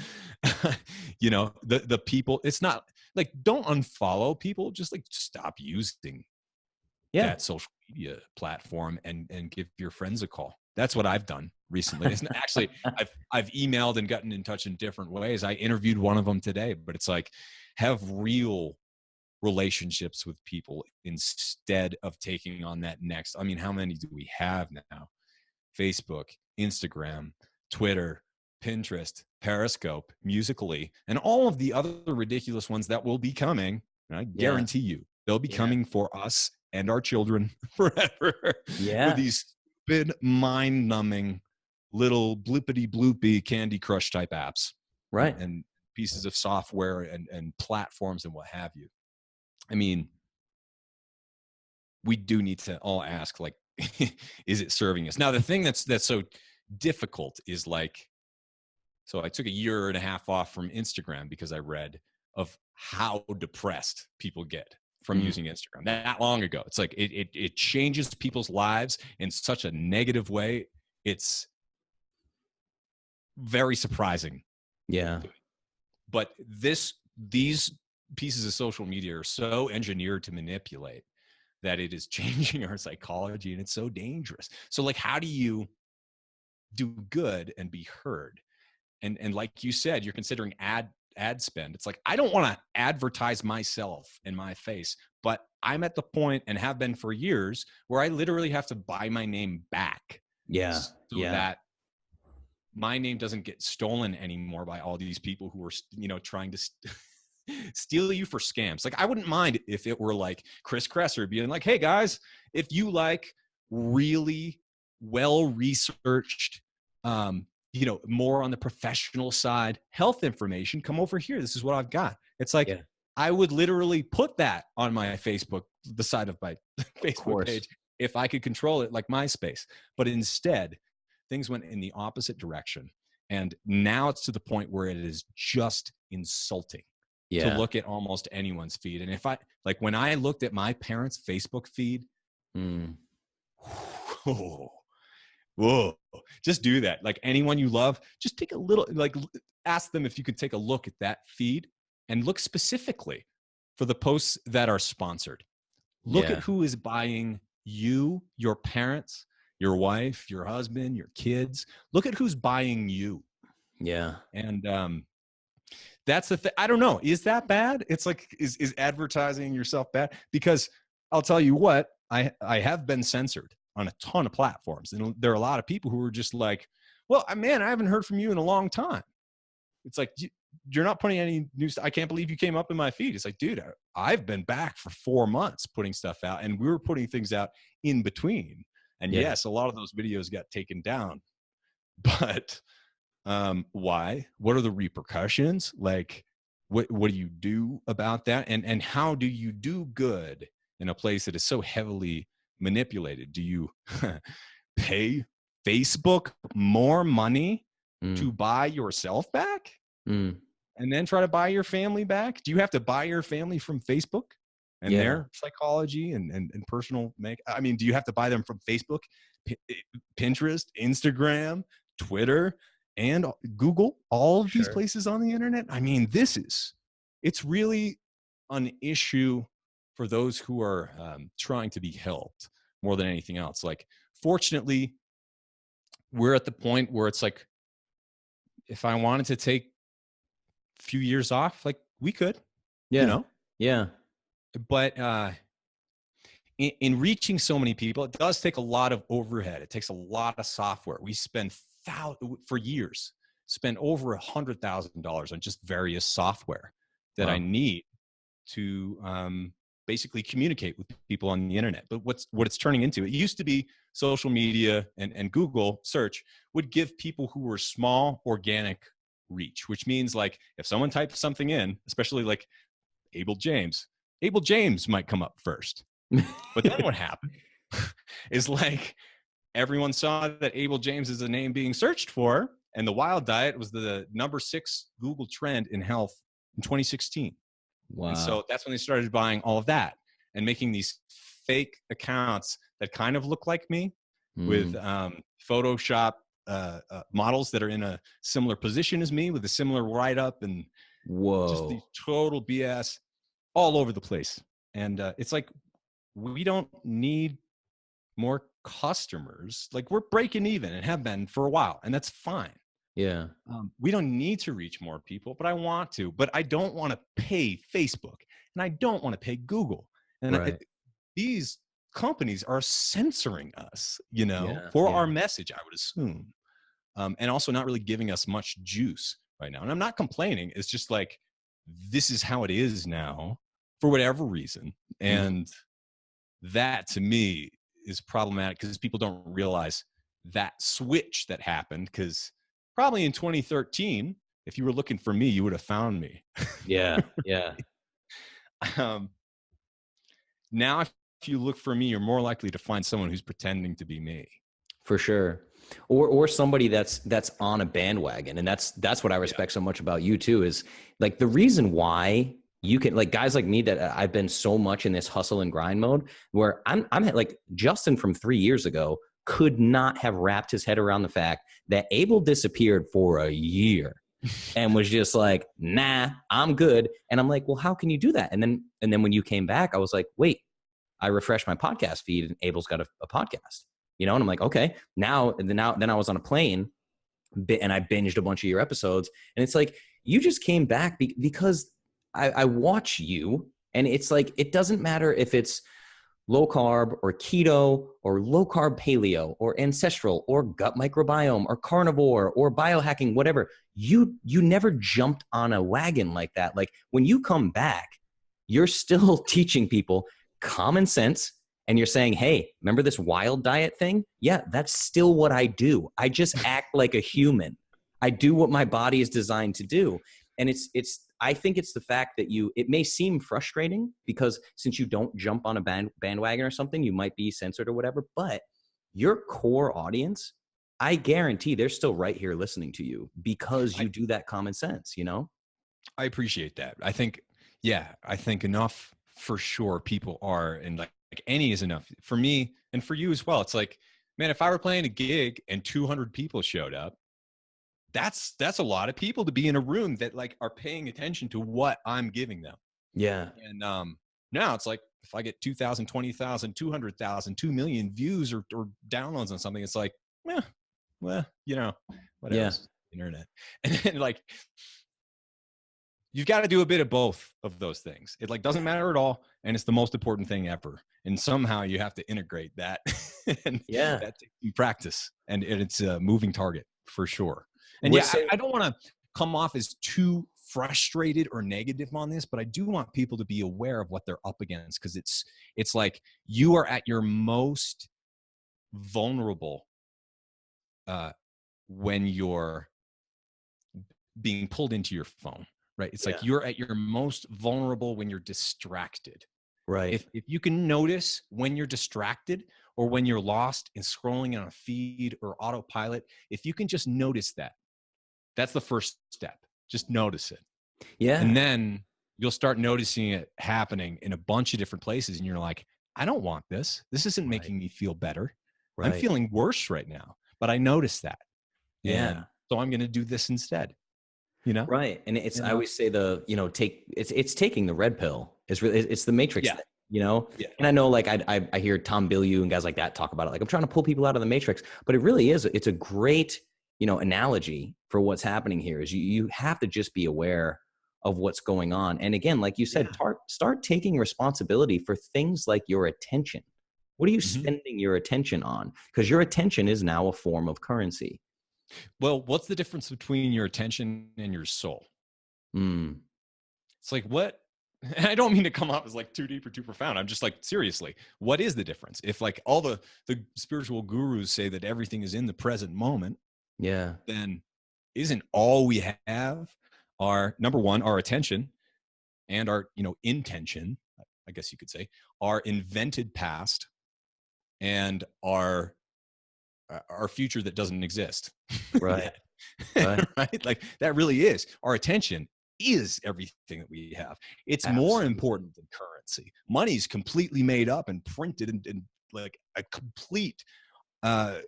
the people, it's not like, don't unfollow people, just like stop using Yeah. that social media platform and give your friends a call. That's what I've done recently. It's actually, I've emailed and gotten in touch in different ways. I interviewed one of them today, but it's like, have real relationships with people instead of taking on that next. I mean, how many do we have now? Facebook, Instagram, Twitter, Pinterest, Periscope, Musically, and all of the other ridiculous ones that will be coming. And I Yeah. guarantee you, they'll be Yeah. coming for us and our children forever, with Yeah. these stupid, mind-numbing little bloopity bloopy Candy Crush type apps, Right. and pieces of software and platforms and what have you. I mean, we do need to all ask, like, is it serving us? Now, the thing that's so difficult is, like, so I took a year and a half off from Instagram because I read of how depressed people get from Mm. using Instagram that long ago. It's like it changes people's lives in such a negative way. It's very surprising. Yeah. But these pieces of social media are so engineered to manipulate that it is changing our psychology, and it's so dangerous. So, like, how do you do good and be heard? And like you said, you're considering ad spend. It's like, I don't want to advertise myself in my face, but I'm at the point, and have been for years, where I literally have to buy my name back Yeah. so Yeah. that my name doesn't get stolen anymore by all these people who are trying to steal you for scams. Like, I wouldn't mind if it were like Chris Kresser being like, hey guys, if you like really well researched, more on the professional side health information, come over here, this is what I've got. It's like, Yeah. I would literally put that on my Facebook, the side of my Of Facebook course. page, if I could control it, like MySpace. But instead, things went in the opposite direction, and now it's to the point where it is just insulting to Yeah. look at almost anyone's feed. And if I, like, when I looked at my parents' Facebook feed, Mm. whoa, whoa, just do that. Like, anyone you love, just take a little, like, ask them if you could take a look at that feed and look specifically. for the posts that are sponsored. Look at Yeah. who is buying you, your parents, your wife, your husband, your kids. Look at who's buying you. Yeah. And that's the thing. I don't know. Is that bad? It's like, is advertising yourself bad? Because I'll tell you what, I have been censored on a ton of platforms. And there are a lot of people who are just like, well, man, I haven't heard from you in a long time. It's like, you're not putting any new stuff. I can't believe you came up in my feed. It's like, dude, I've been back for 4 months putting stuff out, and we were putting things out in between. And Yeah. yes, a lot of those videos got taken down, but why? What are the repercussions? Like, what do you do about that? And how do you do good in a place that is so heavily manipulated? Do you pay Facebook more money to buy yourself back and then try to buy your family back? Do you have to buy your family from Facebook and their psychology and personal I mean, do you have to buy them from Facebook, Pinterest, Instagram, Twitter, and Google, all of these places on the internet? I mean, it's really an issue for those who are trying to be helped more than anything else. Like, fortunately, we're at the point where it's like, if I wanted to take a few years off, like, we could, you know? Yeah. But in reaching so many people, it does take a lot of overhead. It takes a lot of software. We spend for years, spend over $100,000 on just various software that I need to basically communicate with people on the internet. But what it's turning into, it used to be social media and Google search would give people who were small organic reach, which means, like, if someone types something in, especially like Abel James might come up first. But then what happened is, like, everyone saw that Abel James is a name being searched for, and the wild diet was the number 6 Google trend in health in 2016. Wow. And so that's when they started buying all of that and making these fake accounts that kind of look like me with Photoshop models that are in a similar position as me with a similar write-up, and just the total BS all over the place. And it's like, we don't need more customers. Like, we're breaking even and have been for a while, and that's fine. Yeah. We don't need to reach more people, but I want to. But I don't want to pay Facebook, and I don't want to pay Google. And these companies are censoring us, for our message, I would assume. And also not really giving us much juice right now. And I'm not complaining. It's just like, this is how it is now for whatever reason. And that, to me, is problematic because people don't realize that switch that happened. Because probably in 2013, if you were looking for me, you would have found me. Yeah. Yeah. Now, if you look for me, you're more likely to find someone who's pretending to be me. For sure. Or somebody that's on a bandwagon. And that's what I respect so much about you too, is like, the reason why you can, like, guys like me, that I've been so much in this hustle and grind mode, where I'm like, Justin from 3 years ago could not have wrapped his head around the fact that Abel disappeared for a year and was just like, nah, I'm good. And I'm like, well, how can you do that? And then when you came back, I was like, wait, I refreshed my podcast feed and Abel's got a podcast, and I'm like, okay, then I was on a plane and I binged a bunch of your episodes, and it's like, you just came back because I watch you, and it's like, it doesn't matter if it's low carb or keto or low carb paleo or ancestral or gut microbiome or carnivore or biohacking, whatever. You never jumped on a wagon like that. Like, when you come back, you're still teaching people common sense, and you're saying, hey, remember this wild diet thing? Yeah, that's still what I do. I just act like a human. I do what my body is designed to do. And I think it's the fact that it may seem frustrating because since you don't jump on a bandwagon or something, you might be censored or whatever, but your core audience, I guarantee they're still right here listening to you because you do that common sense, I appreciate that. I think enough for sure people are, and like any is enough for me and for you as well. It's like, man, if I were playing a gig and 200 people showed up, that's a lot of people to be in a room that, like, are paying attention to what I'm giving them. Yeah. And now it's like, if I get 2,000, 20,000, 200,000, 2 million views or downloads on something, it's like, eh, well, whatever, Yeah. it's internet. And then like, you've got to do a bit of both of those things. It like doesn't matter at all. And it's the most important thing ever. And somehow you have to integrate that. And Yeah. that takes some practice. And it's a moving target for sure. And We're yeah, so, I don't want to come off as too frustrated or negative on this, but I do want people to be aware of what they're up against, because it's like you are at your most vulnerable when you're being pulled into your phone, right? It's yeah. like you're at your most vulnerable when you're distracted. Right. If you can notice when you're distracted or when you're lost in scrolling on a feed or autopilot, if you can just notice that, that's the first step. Just notice it. Yeah. And then you'll start noticing it happening in a bunch of different places. And you're like, I don't want this. This isn't Right. making me feel better. I'm Right. feeling worse right now, but I noticed that. Yeah. And so I'm going to do this instead, you know? Right. And it's, I And always say it's taking the red pill. It's really, it's the matrix yeah, thing, you know? yeah. And I know like I hear Tom Bilyeu and guys like that talk about it. Like I'm trying to pull people out of the matrix, but it really is, it's a great, analogy for what's happening here is you have to just be aware of what's going on. And again, like you said, Yeah. start taking responsibility for things like your attention. What are you Mhm. spending your attention on? Because your attention is now a form of currency. Well, what's the difference between your attention and your soul? Mm, It's like, what? And I don't mean to come off as like too deep or too profound. I'm just like, seriously, what is the difference? If like all the spiritual gurus say that everything is in the present moment, yeah. then isn't all we have our number one, our attention and our, intention, I guess you could say, our invented past and our future that doesn't exist Right. yet. Right. Right? Like that really is our attention is everything that we have. It's more Absolutely. important than currency. Money's completely made up and printed and like a complete uh,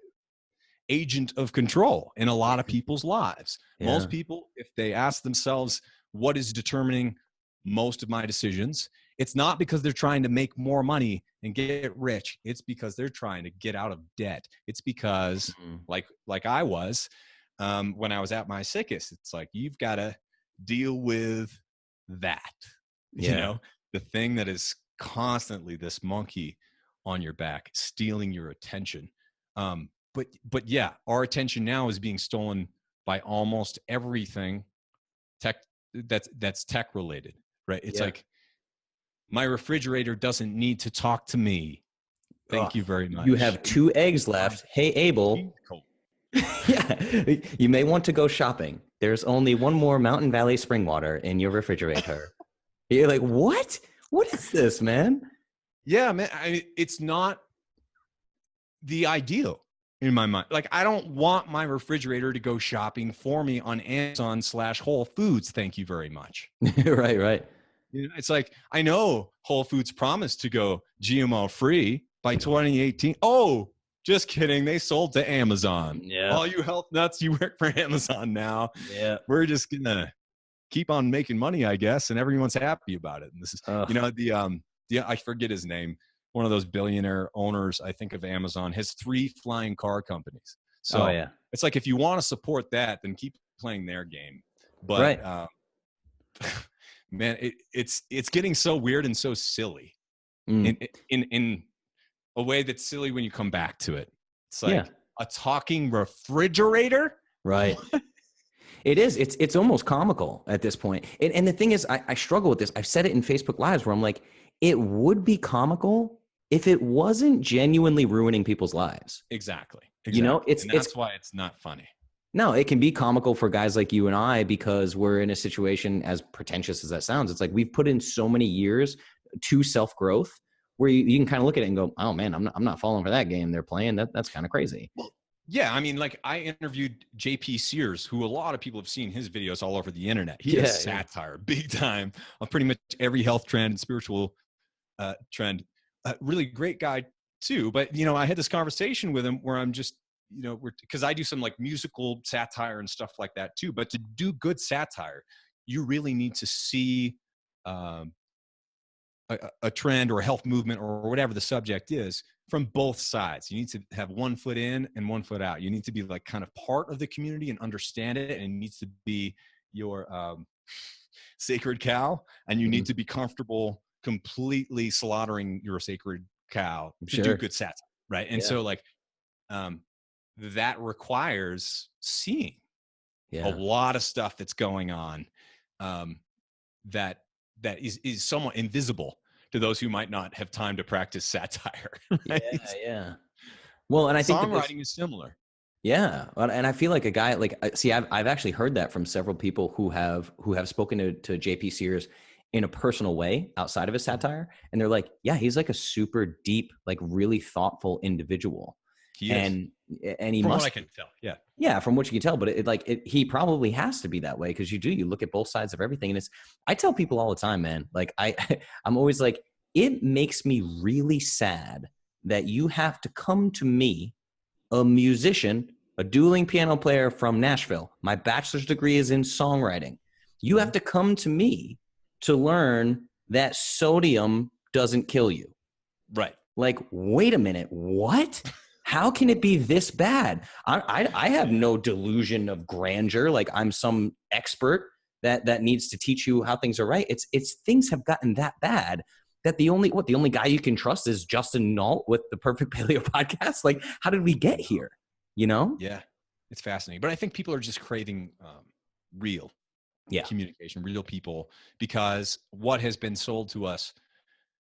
agent of control in a lot of people's lives. Yeah. Most people, if they ask themselves, what is determining most of my decisions? It's not because they're trying to make more money and get rich. It's because they're trying to get out of debt. It's because, Mhm. like I was when I was at my sickest, it's like you've got to deal with that. Yeah. The thing that is constantly this monkey on your back, stealing your attention. But yeah, our attention now is being stolen by almost everything tech that's tech related, right? It's Yeah. like my refrigerator doesn't need to talk to me. Oh, Thank you very you much. have 2 eggs My left. Hey, Abel. cheat code. Yeah. You may want to go shopping. There's only one more Mountain Valley spring water in your refrigerator. You're like, what? What is this, man? Yeah, man. It's not the ideal in my mind. Like, I don't want my refrigerator to go shopping for me on Amazon/Whole Foods. Thank you very much. Right, right. It's like, I know Whole Foods promised to go GMO free by 2018. Oh, just kidding. They sold to Amazon. Yeah. All you health nuts, you work for Amazon now. Yeah. We're just going to keep on making money, I guess. And everyone's happy about it. And this is, Ugh. I forget his name. One of those billionaire owners, I think, of Amazon has 3 flying car companies. Oh, So yeah. it's like, if you want to support that, then keep playing their game. But, Right. man, it's getting so weird and so silly Mm. in a way that's silly when you come back to it. It's Yeah. like a talking refrigerator. Right. It is. It's almost comical at this point. And the thing is, I struggle with this. I've said it in Facebook Lives where I'm like, it would be comical if it wasn't genuinely ruining people's lives. Exactly. It's And it's that's why it's not funny. no, it can be comical for guys like you and I because we're in a situation, as pretentious as that sounds. It's like we've put in so many years to self growth where you can kind of look at it and go, oh man, I'm not falling for that game they're playing. That's kind of crazy. Well, yeah, I mean, like I interviewed JP Sears, who a lot of people have seen his videos all over the internet. He does Yeah. satire big time on pretty much every health trend and spiritual trend. Really great guy too. But I had this conversation with him where I'm just, because I do some like musical satire and stuff like that too. But to do good satire, you really need to see a trend or a health movement or whatever the subject is from both sides. You need to have one foot in and one foot out. You need to be like kind of part of the community and understand it, and it needs to be your sacred cow, and you need to be comfortable completely slaughtering your sacred cow to do good satire, right? And so like that requires seeing a lot of stuff that's going on that is somewhat invisible to those who might not have time to practice satire. Right? Yeah. Well, and I think songwriting is similar. Yeah, and I feel like a guy like I've actually heard that from several people who have spoken to JP Sears in a personal way outside of his satire, and they're like, yeah, he's like a super deep, like really thoughtful individual. He is. And he from must, what I can tell, yeah, from what you can tell, but he probably has to be that way because you look at both sides of everything, and I tell people all the time, man, like I'm always like, it makes me really sad that you have to come to me, a musician, a dueling piano player from Nashville. My bachelor's degree is in songwriting. You have to come to me to learn that sodium doesn't kill you. Right. Like, wait a minute, what? How can it be this bad? I have no delusion of grandeur. Like I'm some expert that needs to teach you how things are right. It's things have gotten that bad that the only guy you can trust is Justin Nault with the Perfect Paleo podcast. Like, how did we get here? You know? Yeah, it's fascinating. But I think people are just craving real communication, real people, because what has been sold to us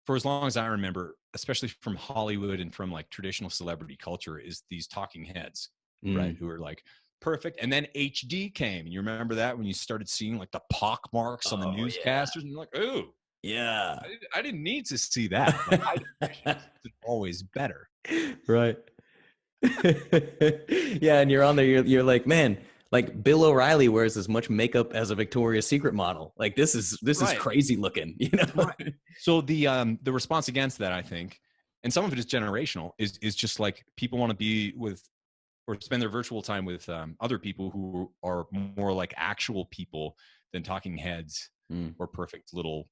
for as long as I remember, especially from Hollywood and from like traditional celebrity culture, is these talking heads, right? Who are like perfect. And then HD came. And you remember that when you started seeing like the pock marks on the newscasters, and you're like, ooh. Yeah. I didn't need to see that. Like, it's always better. Right. Yeah, and you're on there, you're like, man, like Bill O'Reilly wears as much makeup as a Victoria's Secret model. Like this is crazy looking, you know? Right. So the response against that, I think, and some of it is generational, is just like people want to be with or spend their virtual time with other people who are more like actual people than talking heads or perfect little,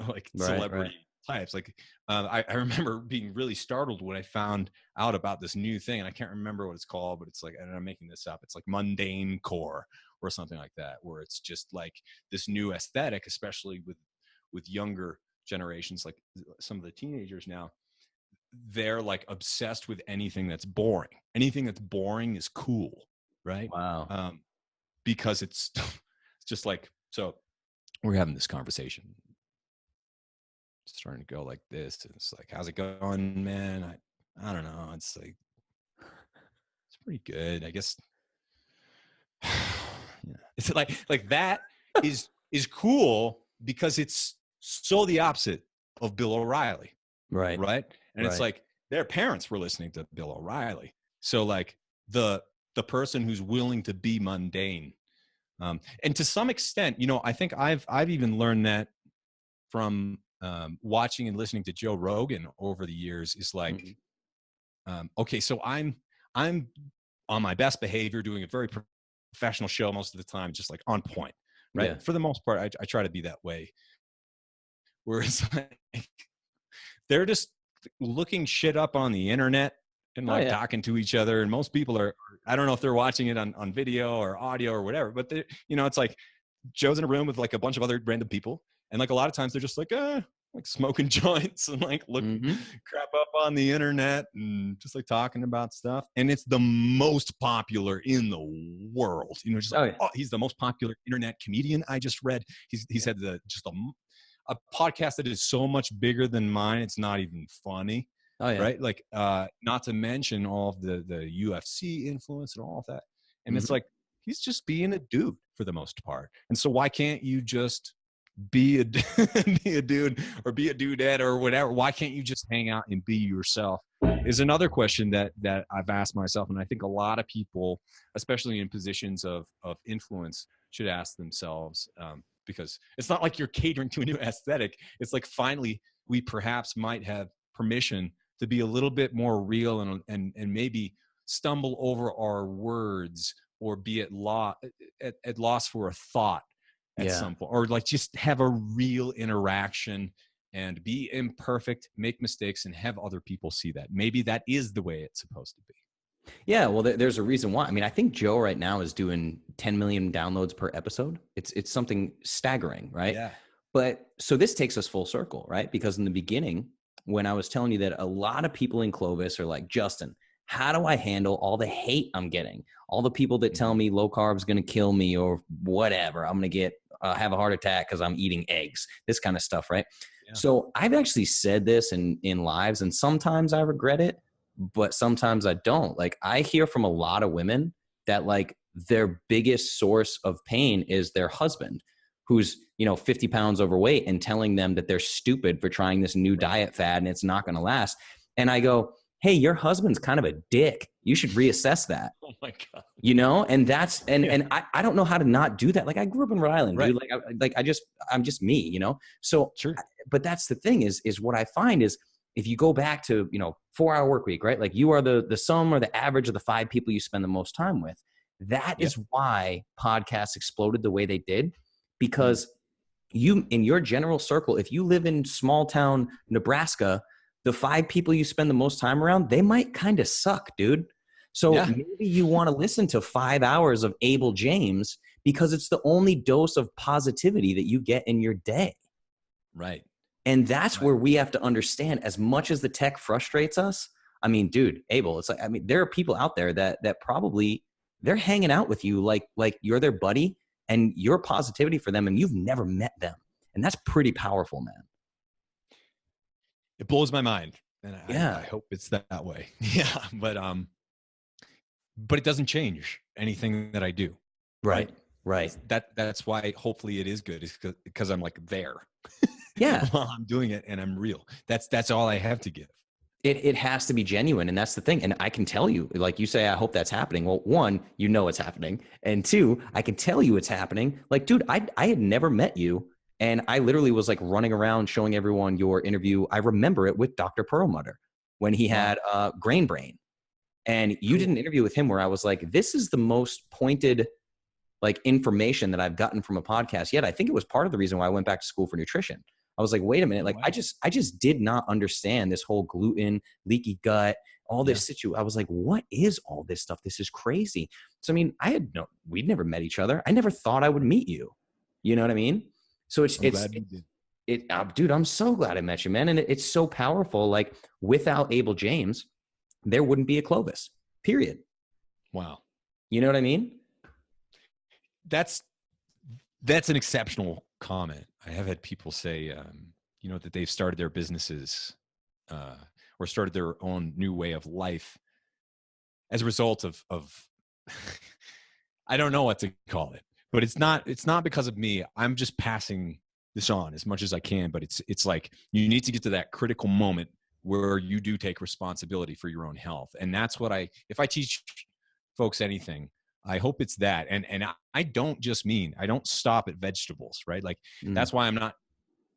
like celebrity types. Like I remember being really startled when I found out about this new thing, and I can't remember what it's called, but it's like, and I'm making this up, it's like mundane core or something like that, where it's just like this new aesthetic, especially with younger generations, like some of the teenagers now, they're like obsessed with anything that's boring. Anything that's boring is cool, right? Wow. Because it's just like, so we're having this conversation. It's starting to go like this. And it's like, how's it going, man? I don't know. It's like, it's pretty good, I guess. Yeah. It's like that is cool because it's so the opposite of Bill O'Reilly. Right. And it's like their parents were listening to Bill O'Reilly. So like the person who's willing to be mundane. And to some extent, I think I've even learned that from watching and listening to Joe Rogan over the years, is like, okay, so I'm on my best behavior, doing a very professional show most of the time, just like on point, right? Yeah. For the most part, I try to be that way. Whereas like, they're just looking shit up on the internet and like talking to each other. And most people are, I don't know if they're watching it on video or audio or whatever, but they, it's like Joe's in a room with like a bunch of other random people. And like a lot of times they're just like smoking joints and like crap up on the internet and just like talking about stuff. And it's the most popular in the world. Just like, he's the most popular internet comedian I just read. He's had a podcast that is so much bigger than mine, it's not even funny. Right? Like not to mention all of the UFC influence and all of that. And it's like, he's just being a dude for the most part. And so why can't you just be a dude or be a dudette or whatever? Why can't you just hang out and be yourself? Is another question that I've asked myself, and I think a lot of people, especially in positions of influence, should ask themselves, because it's not like you're catering to a new aesthetic. It's like, finally we perhaps might have permission to be a little bit more real and maybe stumble over our words or be at loss for a thought at some point, or like just have a real interaction and be imperfect, make mistakes, and have other people see that. Maybe that is the way it's supposed to be. Yeah, well, there's a reason why. I mean, I think Joe right now is doing 10 million downloads per episode. It's something staggering, right? Yeah. But so this takes us full circle, right? Because in the beginning, when I was telling you that a lot of people in Clovis are like, Justin, how do I handle all the hate I'm getting? All the people that tell me low carb is going to kill me or whatever. I'm going to get have a heart attack because I'm eating eggs. This kind of stuff, right? Yeah. So I've actually said this in lives, and sometimes I regret it, but sometimes I don't. Like, I hear from a lot of women that like their biggest source of pain is their husband, who's, 50 pounds overweight, and telling them that they're stupid for trying this new diet fad and it's not going to last. And I go, hey, your husband's kind of a dick. You should reassess that. Oh my God. And that's, and I don't know how to not do that. Like, I grew up in Rhode Island, Right. dude. I'm just me, So, Sure. But that's the thing is what I find is, if you go back to, 4-hour work week, right? Like, you are the sum or the average of the 5 people you spend the most time with. That is why podcasts exploded the way they did, because you, in your general circle, if you live in small town Nebraska, the 5 people you spend the most time around, they might kind of suck, dude. So maybe you want to listen to 5 hours of Abel James because it's the only dose of positivity that you get in your day. Right. And that's where we have to understand, as much as the tech frustrates us. I mean, dude, Abel, it's like, I mean, there are people out there that probably they're hanging out with you like you're their buddy, and you're positivity for them, and you've never met them. And that's pretty powerful, man. It blows my mind. And I hope it's that way. Yeah. But it doesn't change anything that I do. Right. That's why hopefully it is good, is because I'm like there. Yeah. While I'm doing it and I'm real. That's all I have to give. It has to be genuine. And that's the thing. And I can tell you, like you say, I hope that's happening. Well, 1, it's happening. And 2, I can tell you it's happening. Like, dude, I had never met you. And I literally was like running around showing everyone your interview. I remember it with Dr. Perlmutter when he had Grain Brain. And you did an interview with him where I was like, this is the most pointed like information that I've gotten from a podcast yet. I think it was part of the reason why I went back to school for nutrition. I was like, wait a minute. Like, I just did not understand this whole gluten, leaky gut, all this I was like, what is all this stuff? This is crazy. So, I mean, we'd never met each other. I never thought I would meet you. You know what I mean? So dude, I'm so glad I met you, man. And it's so powerful. Like, without Abel James, there wouldn't be a Clovis, period. Wow. You know what I mean? That's an exceptional comment. I have had people say, that they've started their businesses or started their own new way of life as a result of I don't know what to call it, but it's not because of me. I'm just passing this on as much as I can, but it's like, you need to get to that critical moment where you do take responsibility for your own health. And that's what if I teach folks anything, I hope it's that. And I don't just mean, I don't stop at vegetables, right? Like, that's why I'm not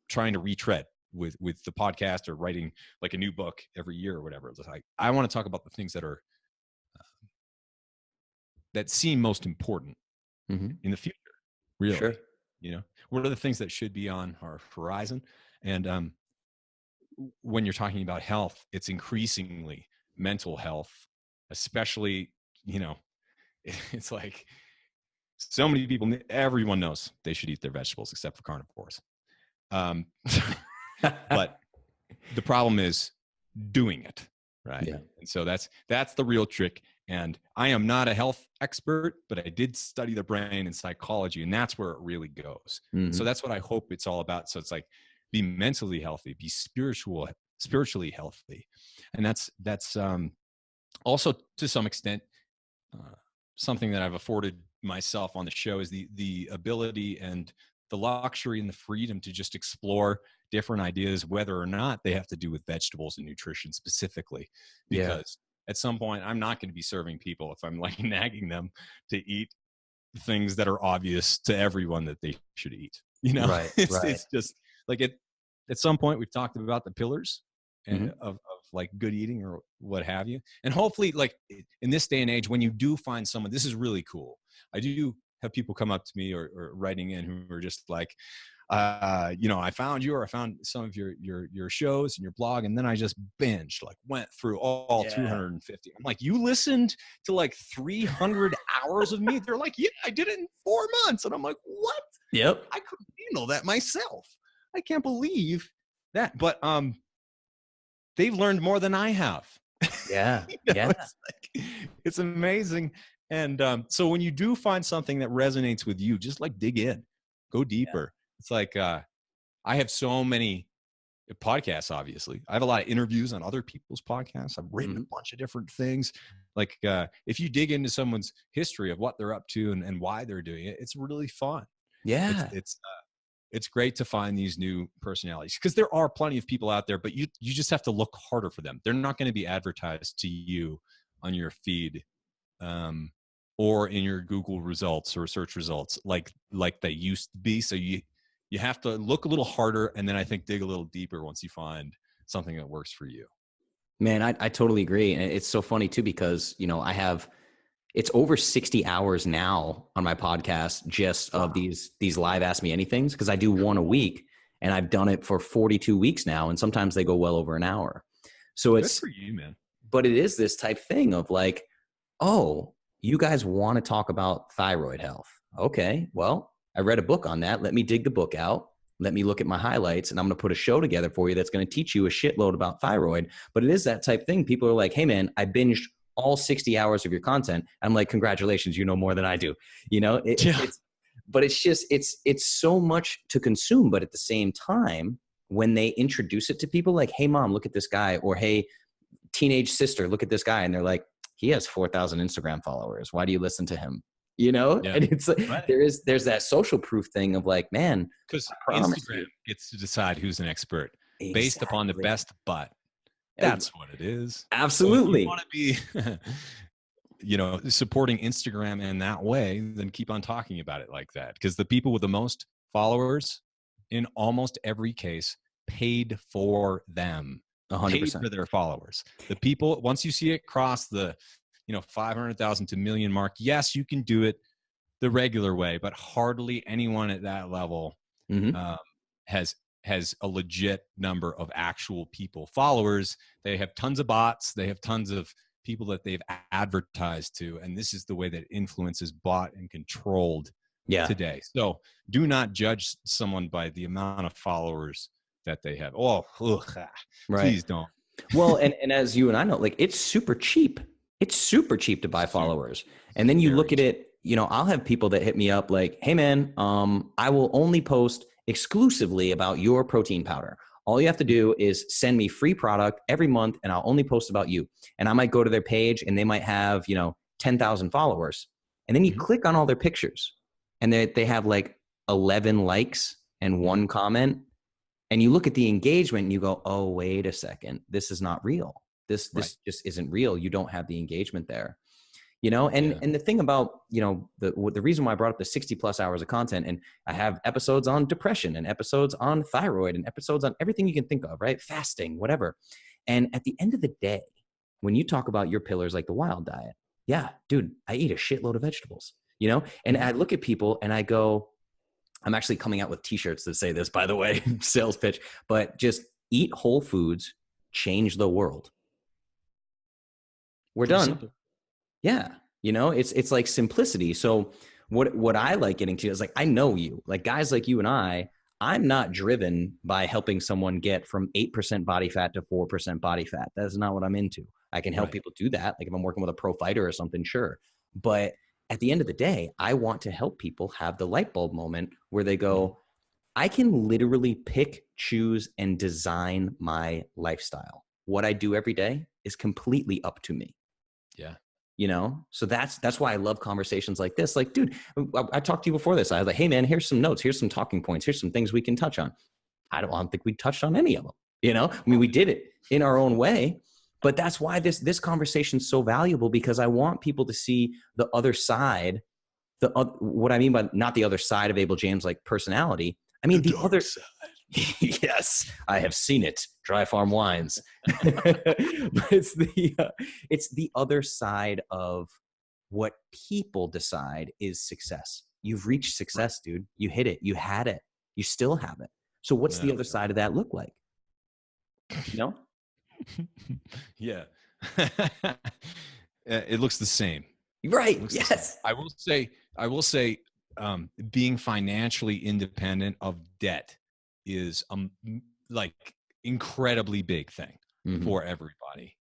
trying to retread with the podcast or writing like a new book every year or whatever. It's like, I want to talk about the things that are, that seem most important in the future, really. Sure. What are the things that should be on our horizon? And when you're talking about health, it's increasingly mental health, especially, it's like, so many people, everyone knows they should eat their vegetables except for carnivores. But the problem is doing it, right? Yeah. And so that's the real trick. And I am not a health expert, but I did study the brain and psychology, and that's where it really goes. So that's what I hope it's all about. So it's like, be mentally healthy, be spiritually healthy. And that's also to some extent, something that I've afforded myself on the show, is the ability and the luxury and the freedom to just explore different ideas, whether or not they have to do with vegetables and nutrition specifically. Because at some point, I'm not going to be serving people if I'm like nagging them to eat things that are obvious to everyone that they should eat. It's just like at some point we've talked about the pillars of like good eating or what have you. And hopefully, like, in this day and age, when you do find someone, this is really cool. I do have people come up to me or writing in who are just like, I found you, or I found some of your shows and your blog, and then I just binged, like went through all 250. I'm like, you listened to like 300 hours of me? They're like, yeah, I did it in 4 months. And I'm like, what? Yep. I couldn't handle that myself. I can't believe that. But they've learned more than I have. Yeah. Yeah. It's amazing. And so when you do find something that resonates with you, just like dig in, go deeper. It's like I have so many podcasts, obviously. I have a lot of interviews on other people's podcasts. I've written a bunch of different things. Like if you dig into someone's history of what they're up to and why they're doing it, it's really fun. Yeah. It's great to find these new personalities, because there are plenty of people out there, but you just have to look harder for them. They're not going to be advertised to you on your feed or in your Google results or search results like they used to be. So you have to look a little harder, and then I think dig a little deeper once you find something that works for you. Man, I totally agree. And it's so funny too, because, it's over 60 hours now on my podcast, just of these live Ask Me Anythings, because I do one a week, and I've done it for 42 weeks now. And sometimes they go well over an hour. So it's good for you, man. But it is this type thing of like, oh, you guys want to talk about thyroid health. Okay, well, I read a book on that. Let me dig the book out. Let me look at my highlights, and I'm going to put a show together for you that's going to teach you a shitload about thyroid. But it is that type thing. People are like, hey man, I binged all 60 hours of your content. I'm like, congratulations, you know more than I do. But it's just, it's so much to consume. But at the same time, when they introduce it to people like, hey mom, look at this guy, or hey, teenage sister, look at this guy. And they're like, he has 4,000 Instagram followers. Why do you listen to him? Yeah. And it's like, right. there's that social proof thing of like, man, because Instagram gets to decide who's an expert based upon the best butt. That's what it is. Absolutely. So if you want to be, supporting Instagram in that way, then keep on talking about it like that. Because the people with the most followers, in almost every case, paid for them. 100%. Paid for their followers. The people, once you see it cross the 500,000 to million mark, yes, you can do it the regular way, but hardly anyone at that level has a legit number of actual people, followers. They have tons of bots. They have tons of people that they've advertised to. And this is the way that influence is bought and controlled today. So do not judge someone by the amount of followers that they have. Please don't. Well, and as you and I know, like, it's super cheap. It's super cheap to buy followers. And then you look at it, I'll have people that hit me up like, hey man, I will only post exclusively about your protein powder. All you have to do is send me free product every month, and I'll only post about you. And I might go to their page, and they might have, 10,000 followers. And then you click on all their pictures, and they have like 11 likes and one comment. And you look at the engagement and you go, oh, wait a second, this is not real. This just isn't real. You don't have the engagement there. And the thing about, the reason why I brought up the 60 plus hours of content, and I have episodes on depression and episodes on thyroid and episodes on everything you can think of, right? Fasting, whatever. And at the end of the day, when you talk about your pillars, like the wild diet, yeah, dude, I eat a shitload of vegetables, and I look at people and I go, I'm actually coming out with t-shirts that say this, by the way, sales pitch, but just eat whole foods, change the world. We're done. Simple. Yeah. It's like simplicity. So what I like getting to is like, I know you, like guys like you and I'm not driven by helping someone get from 8% body fat to 4% body fat. That's not what I'm into. I can help people do that. Like if I'm working with a pro fighter or something, sure. But at the end of the day, I want to help people have the light bulb moment where they go, I can literally pick, choose, and design my lifestyle. What I do every day is completely up to me. Yeah. So that's why I love conversations like this. Like, dude, I talked to you before this. I was like, hey man, here's some notes. Here's some talking points. Here's some things we can touch on. I don't think we touched on any of them. I mean, we did it in our own way, but that's why this conversation is so valuable, because I want people to see the other side, what I mean by not the other side of Abel James, like personality. I mean, the other side. Yes, I have seen it. Dry Farm Wines. But it's the other side of what people decide is success. You've reached success, dude. You hit it. You had it. You still haven't. So what's the No. other side of that look like? You know? Yeah. It looks the same. Right. Looks the same. Yes. I will say, being financially independent of debt is like incredibly big thing Mm-hmm. for everybody.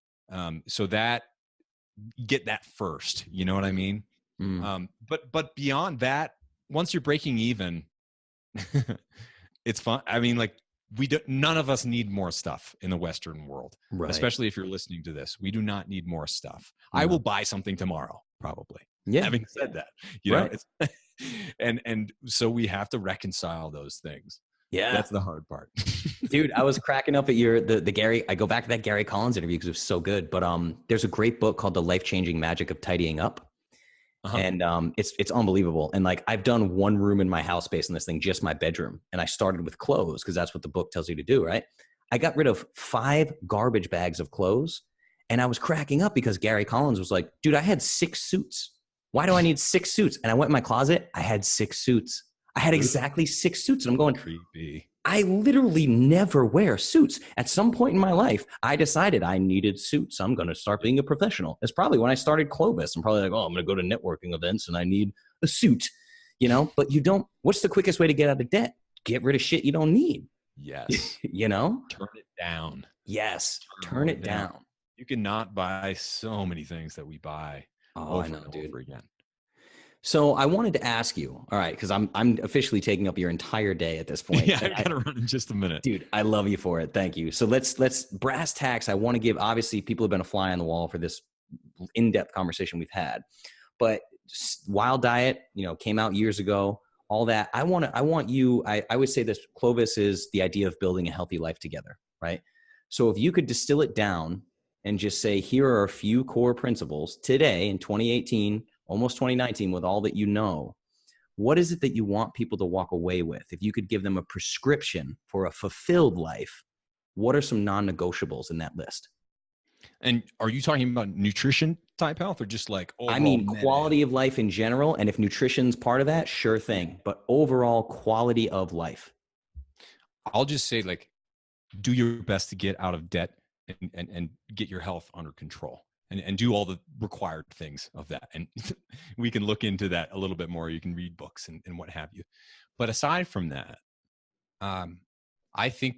So that get that first, you know what I mean? Mm. But beyond that, once you're breaking even, it's fun. I mean, like none of us need more stuff in the Western world, Right. especially if you're listening to this. We do not need more stuff. I will No. buy something tomorrow, probably. Yeah. Having said that, Right. it's and so we have to reconcile those things. Yeah. That's the hard part. Dude, I was cracking up at the Gary. I go back to that Gary Collins interview because it was so good. But there's a great book called The Life-Changing Magic of Tidying Up. Uh-huh. And it's unbelievable. And like I've done one room in my house based on this thing, just my bedroom. And I started with clothes because that's what the book tells you to do, right? I got rid of 5 garbage bags of clothes. And I was cracking up because Gary Collins was like, dude, I had 6 suits. Why do I need 6 suits? And I went in my closet. I had 6 suits. I had exactly 6 suits. And I'm going, Creepy. I literally never wear suits. At some point in my life, I decided I needed suits. I'm going to start being a professional. It's probably when I started Clovis. I'm probably like, oh, I'm going to go to networking events and I need a suit, you know, but you don't. What's the quickest way to get out of debt? Get rid of shit you don't need, Yes. you know? Turn it down. Yes. Turn it down. You cannot buy so many things that we buy Oh, I over know, and dude. over again. So I wanted to ask you, all right, because I'm officially taking up your entire day at this point. Yeah, I gotta run in just a minute. Dude, I love you for it. Thank you. So let's brass tacks. I want to give, obviously people have been a fly on the wall for this in-depth conversation we've had, but Wild Diet, you know, came out years ago, all that. I would say this, Clovis is the idea of building a healthy life together, right? So if you could distill it down and just say, here are a few core principles today in 2018, almost 2019, with all that you know, what is it that you want people to walk away with? If you could give them a prescription for a fulfilled life, what are some non-negotiables in that list? And are you talking about nutrition type health or just like I overall mean, meta quality health? of life in general. And if nutrition's part of that, sure thing. But overall quality of life. I'll just say, like, do your best to get out of debt and get your health under control and do all the required things of that. And we can look into that a little bit more. You can read books and what have you. But aside from that, I think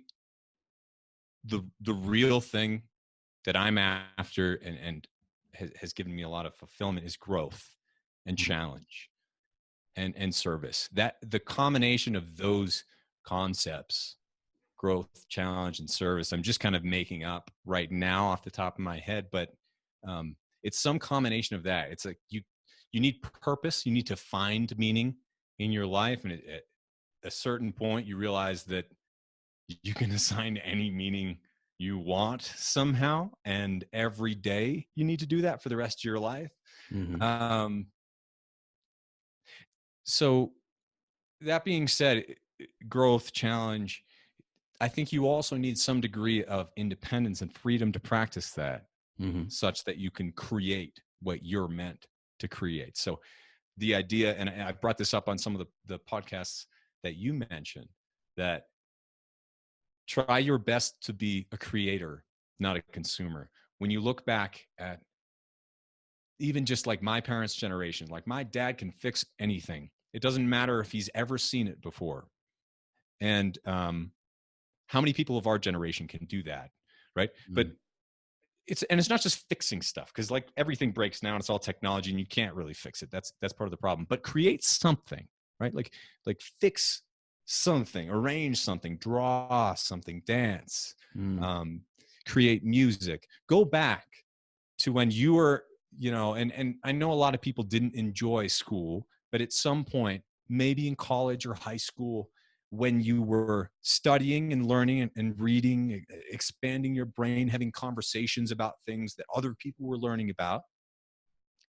the real thing that I'm after and has given me a lot of fulfillment is growth and challenge and service. That the combination of those concepts, growth, challenge, and service, I'm just kind of making up right now off the top of my head, but it's some combination of that. It's like you need purpose, you need to find meaning in your life, and at a certain point, you realize that you can assign any meaning you want somehow, and every day you need to do that for the rest of your life. Mm-hmm. So that being said, growth, challenge, I think you also need some degree of independence and freedom to practice that, Mm-hmm. such that you can create what you're meant to create. So the idea, and I brought this up on some of the podcasts that you mentioned, that try your best to be a creator, not a consumer. When you look back at even just like my parents' generation, like my dad can fix anything. It doesn't matter if he's ever seen it before. And how many people of our generation can do that, right? But Mm-hmm. it's not just fixing stuff, because like everything breaks now and it's all technology and you can't really fix it. That's part of the problem. But create something, right? Like fix something, arrange something, draw something, dance, create music. Go back to when you were, and I know a lot of people didn't enjoy school, but at some point, maybe in college or high school, when you were studying and learning and reading, expanding your brain, having conversations about things that other people were learning about,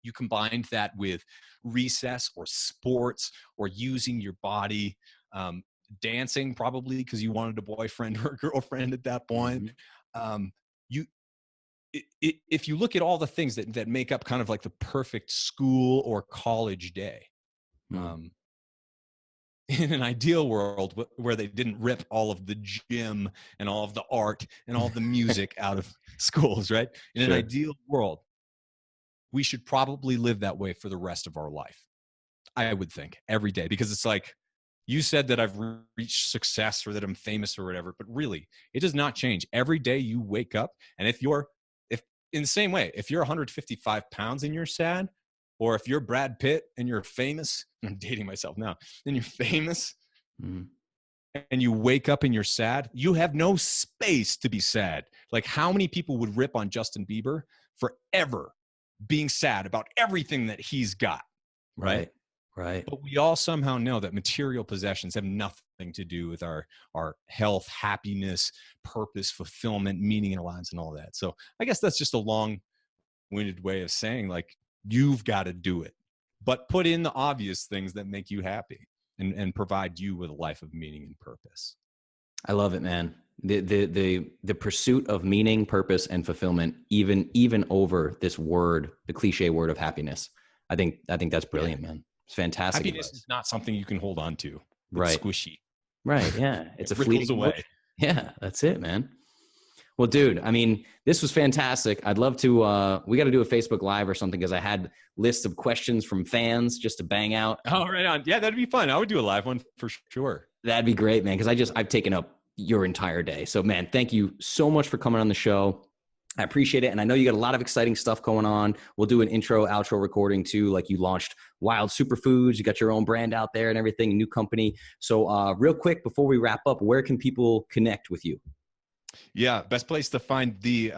you combined that with recess or sports or using your body, dancing probably because you wanted a boyfriend or a girlfriend at that point. You if you look at all the things that make up kind of like the perfect school or college day, in an ideal world where they didn't rip all of the gym and all of the art and all of the music out of schools, right? In an Sure. ideal world, we should probably live that way for the rest of our life. I would think every day, because it's like, you said that I've reached success or that I'm famous or whatever, but really it does not change. Every day you wake up, and if in the same way, if you're 155 pounds and you're sad, or if you're Brad Pitt and you're famous, I'm dating myself now, and you're famous and you wake up and you're sad, you have no space to be sad. Like, how many people would rip on Justin Bieber forever being sad about everything that he's got? Right. Right. But we all somehow know that material possessions have nothing to do with our health, happiness, purpose, fulfillment, meaning in our lives, and all that. So I guess that's just a long-winded way of saying, like, you've got to do it, but put in the obvious things that make you happy and provide you with a life of meaning and purpose. I love it, man. The pursuit of meaning, purpose, and fulfillment, even over this word, the cliche word of happiness. I think that's brilliant, man. It's fantastic. Happiness is not something you can hold on to. It's right. Squishy. Right. Yeah. It's it a fleeting away. Emotion. Yeah, that's it, man. Well, dude, I mean, this was fantastic. I'd love to, we got to do a Facebook Live or something, because I had lists of questions from fans just to bang out. Oh, right on. Yeah, that'd be fun. I would do a live one for sure. That'd be great, man. Because I've taken up your entire day. So, man, thank you so much for coming on the show. I appreciate it. And I know you got a lot of exciting stuff going on. We'll do an intro, outro recording too. Like, you launched Wild Superfoods. You got your own brand out there and everything, new company. So real quick, before we wrap up, where can people connect with you? Yeah. Best place to find the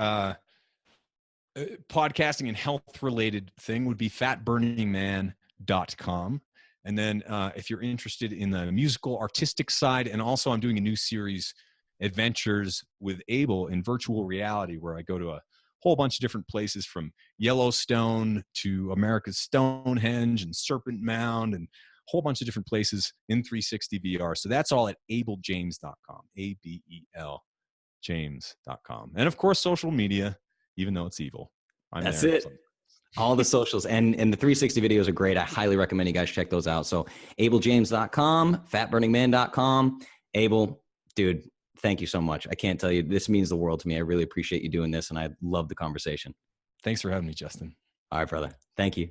podcasting and health related thing would be fatburningman.com. And then if you're interested in the musical artistic side, and also I'm doing a new series, Adventures with Abel, in virtual reality, where I go to a whole bunch of different places, from Yellowstone to America's Stonehenge and Serpent Mound, and a whole bunch of different places in 360 VR. So that's all at abeljames.com, ABEL James.com. And of course, social media, even though it's evil. That's it. All the socials and the 360 videos are great. I highly recommend you guys check those out. So abeljames.com, fatburningman.com. Abel, dude, thank you so much. I can't tell you, this means the world to me. I really appreciate you doing this, and I love the conversation. Thanks for having me, Justin. All right, brother. Thank you.